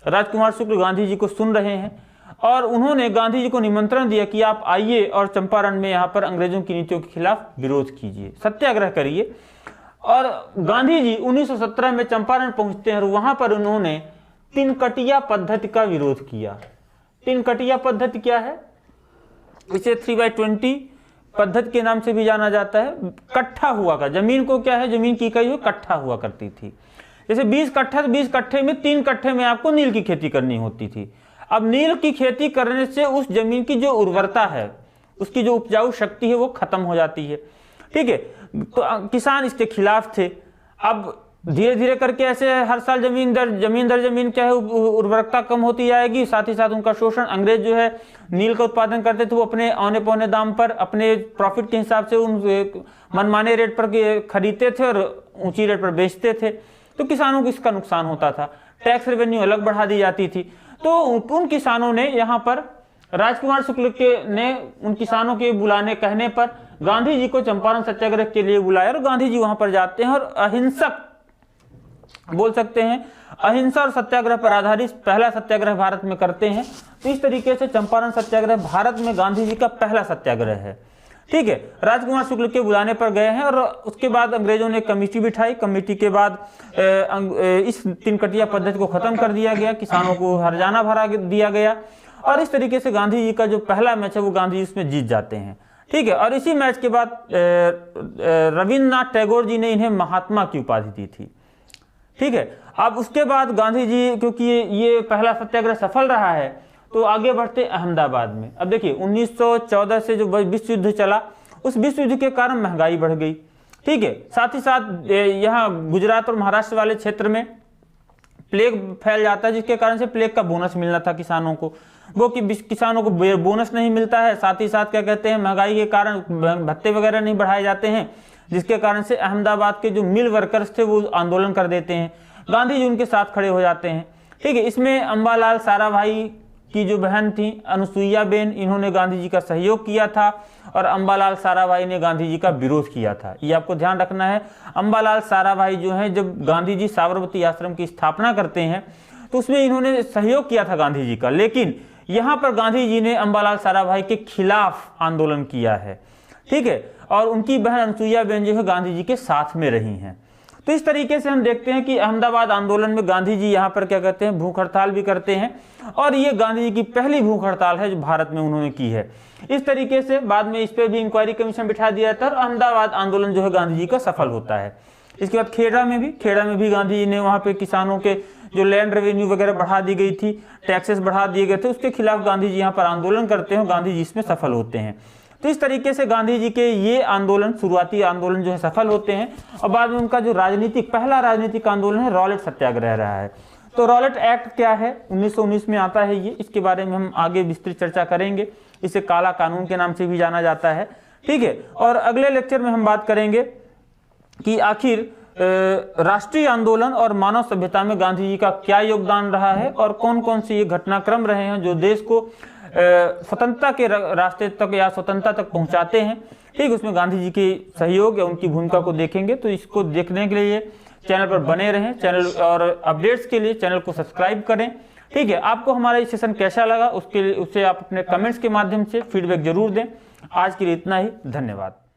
A: राजकुमार शुक्ल गांधी जी को सुन रहे हैं और उन्होंने गांधी जी को निमंत्रण दिया कि आप आइए और चंपारण में यहाँ पर अंग्रेजों की नीतियों के खिलाफ विरोध कीजिए, सत्याग्रह करिए। और गांधी जी 1917 में चंपारण पहुंचते हैं और वहां पर उन्होंने तिनकटिया पद्धति का विरोध किया। तिनकटिया पद्धति क्या है? इसे 3/20 पद्धति के नाम से भी जाना जाता है। कट्ठा हुआ का जमीन को क्या है, जमीन की इकाई कट्ठा हुआ करती थी। जैसे 20 कट्ठा, तो 20 कट्ठे में 3 कट्ठे में आपको नील की खेती करनी होती थी। अब नील की खेती करने से उस जमीन की जो उर्वरता है, उसकी जो उपजाऊ शक्ति है वो खत्म हो जाती है, ठीक है। तो किसान इसके खिलाफ थे। अब धीरे धीरे करके ऐसे हर साल जमीन दर जमीन क्या है, उर्वरकता कम होती जाएगी, साथ ही साथ उनका शोषण। अंग्रेज जो है नील का उत्पादन करते थे, वो अपने औने पौने दाम पर अपने प्रॉफिट के हिसाब से उन मनमाने रेट पर खरीदते थे और ऊंची रेट पर बेचते थे। तो किसानों को इसका नुकसान होता था, टैक्स रेवेन्यू अलग बढ़ा दी जाती थी। तो उन किसानों ने यहाँ पर राजकुमार शुक्ल ने उन किसानों के बुलाने कहने पर गांधी जी को चंपारण सत्याग्रह के लिए बुलाया और गांधी जी वहां पर जाते हैं और अहिंसक बोल सकते हैं, अहिंसा और सत्याग्रह पर आधारित पहला सत्याग्रह भारत में करते हैं। तो इस तरीके से चंपारण सत्याग्रह भारत में गांधी जी का पहला सत्याग्रह है, ठीक है। राजकुमार शुक्ल के बुलाने पर गए हैं और उसके बाद अंग्रेजों ने कमेटी बिठाई। कमेटी के बाद इस तिनकटिया पद्धति को खत्म कर दिया गया, किसानों को हर्जाना भरा दिया गया और इस तरीके से गांधी जी का जो पहला मैच है वो गांधी जी उसमें जीत जाते हैं, ठीक है। और इसी मैच के बाद रविन्द्रनाथ टैगोर जी ने इन्हें महात्मा की उपाधि दी थी, ठीक है। अब उसके बाद गांधी जी, क्योंकि ये पहला सत्याग्रह सफल रहा है, तो आगे बढ़ते अहमदाबाद में। अब देखिए 1914 से जो विश्व युद्ध चला, उस विश्व युद्ध के कारण महंगाई बढ़ गई, ठीक है। साथ ही साथ यहाँ गुजरात और महाराष्ट्र वाले क्षेत्र में प्लेग फैल जाता है, जिसके कारण से प्लेग का बोनस मिलना था किसानों को, वो कि किसानों को बोनस नहीं मिलता है। साथ ही साथ क्या कहते हैं, महंगाई के कारण भत्ते वगैरह नहीं बढ़ाए जाते हैं, जिसके कारण से अहमदाबाद के जो मिल वर्कर्स थे वो आंदोलन कर देते हैं, गांधी जी उनके साथ खड़े हो जाते हैं। ठीक है, इसमें अंबालाल साराभाई की जो बहन थी अनुसुईया बेन, इन्होंने गांधी जी का सहयोग किया था और अंबालाल साराभाई ने गांधी जी का विरोध किया था। ये आपको ध्यान रखना है। अंबालाल साराभाई जो है, जब गांधी जी साबरमती आश्रम की स्थापना करते हैं तो उसमें इन्होंने सहयोग किया था गांधी जी का, लेकिन यहाँ पर गांधी जी ने अंबालाल साराभाई के खिलाफ आंदोलन किया है। ठीक है, और उनकी बहन अनुसुईया बेन जो है गांधी जी के साथ में रही हैं। तो इस तरीके से हम देखते हैं कि अहमदाबाद आंदोलन में गांधी जी यहाँ पर क्या कहते हैं, भूख हड़ताल भी करते हैं और ये गांधी जी की पहली भूख हड़ताल है जो भारत में उन्होंने की है। इस तरीके से बाद में इस पर भी इंक्वायरी कमीशन बिठा दिया था और अहमदाबाद आंदोलन जो है गांधी जी का सफल होता है। इसके बाद खेड़ा में भी गांधी जी ने वहाँ पे किसानों के जो लैंड रेवेन्यू वगैरह बढ़ा दी गई थी, टैक्सेस बढ़ा दिए गए थे, उसके खिलाफ गांधी जी यहाँ पर आंदोलन करते हैं, गांधी जी इसमें सफल होते हैं। तो इस तरीके से गांधी जी के ये आंदोलन, शुरुआती आंदोलन जो है सफल होते हैं और बाद में उनका जो पहला राजनीतिक आंदोलन है रॉलेट सत्याग्रह रहा है। तो रॉलेट एक्ट क्या है, 1919 में आता है ये, इसके बारे में हम आगे विस्तृत चर्चा करेंगे। इसे काला कानून के नाम से भी जाना जाता है। ठीक है, और अगले लेक्चर में हम बात करेंगे कि आखिर राष्ट्रीय आंदोलन और मानव सभ्यता में गांधी जी का क्या योगदान रहा है और कौन कौन से ये घटनाक्रम रहे हैं जो देश को स्वतंत्रता के रास्ते तक या स्वतंत्रता तक पहुंचाते हैं। ठीक, उसमें गांधी जी के सहयोग या उनकी भूमिका को देखेंगे। तो इसको देखने के लिए चैनल पर बने रहें, चैनल और अपडेट्स के लिए चैनल को सब्सक्राइब करें। ठीक है, आपको हमारा ये सेशन कैसा लगा उससे आप अपने कमेंट्स के माध्यम से फीडबैक जरूर दें। आज के लिए इतना ही, धन्यवाद।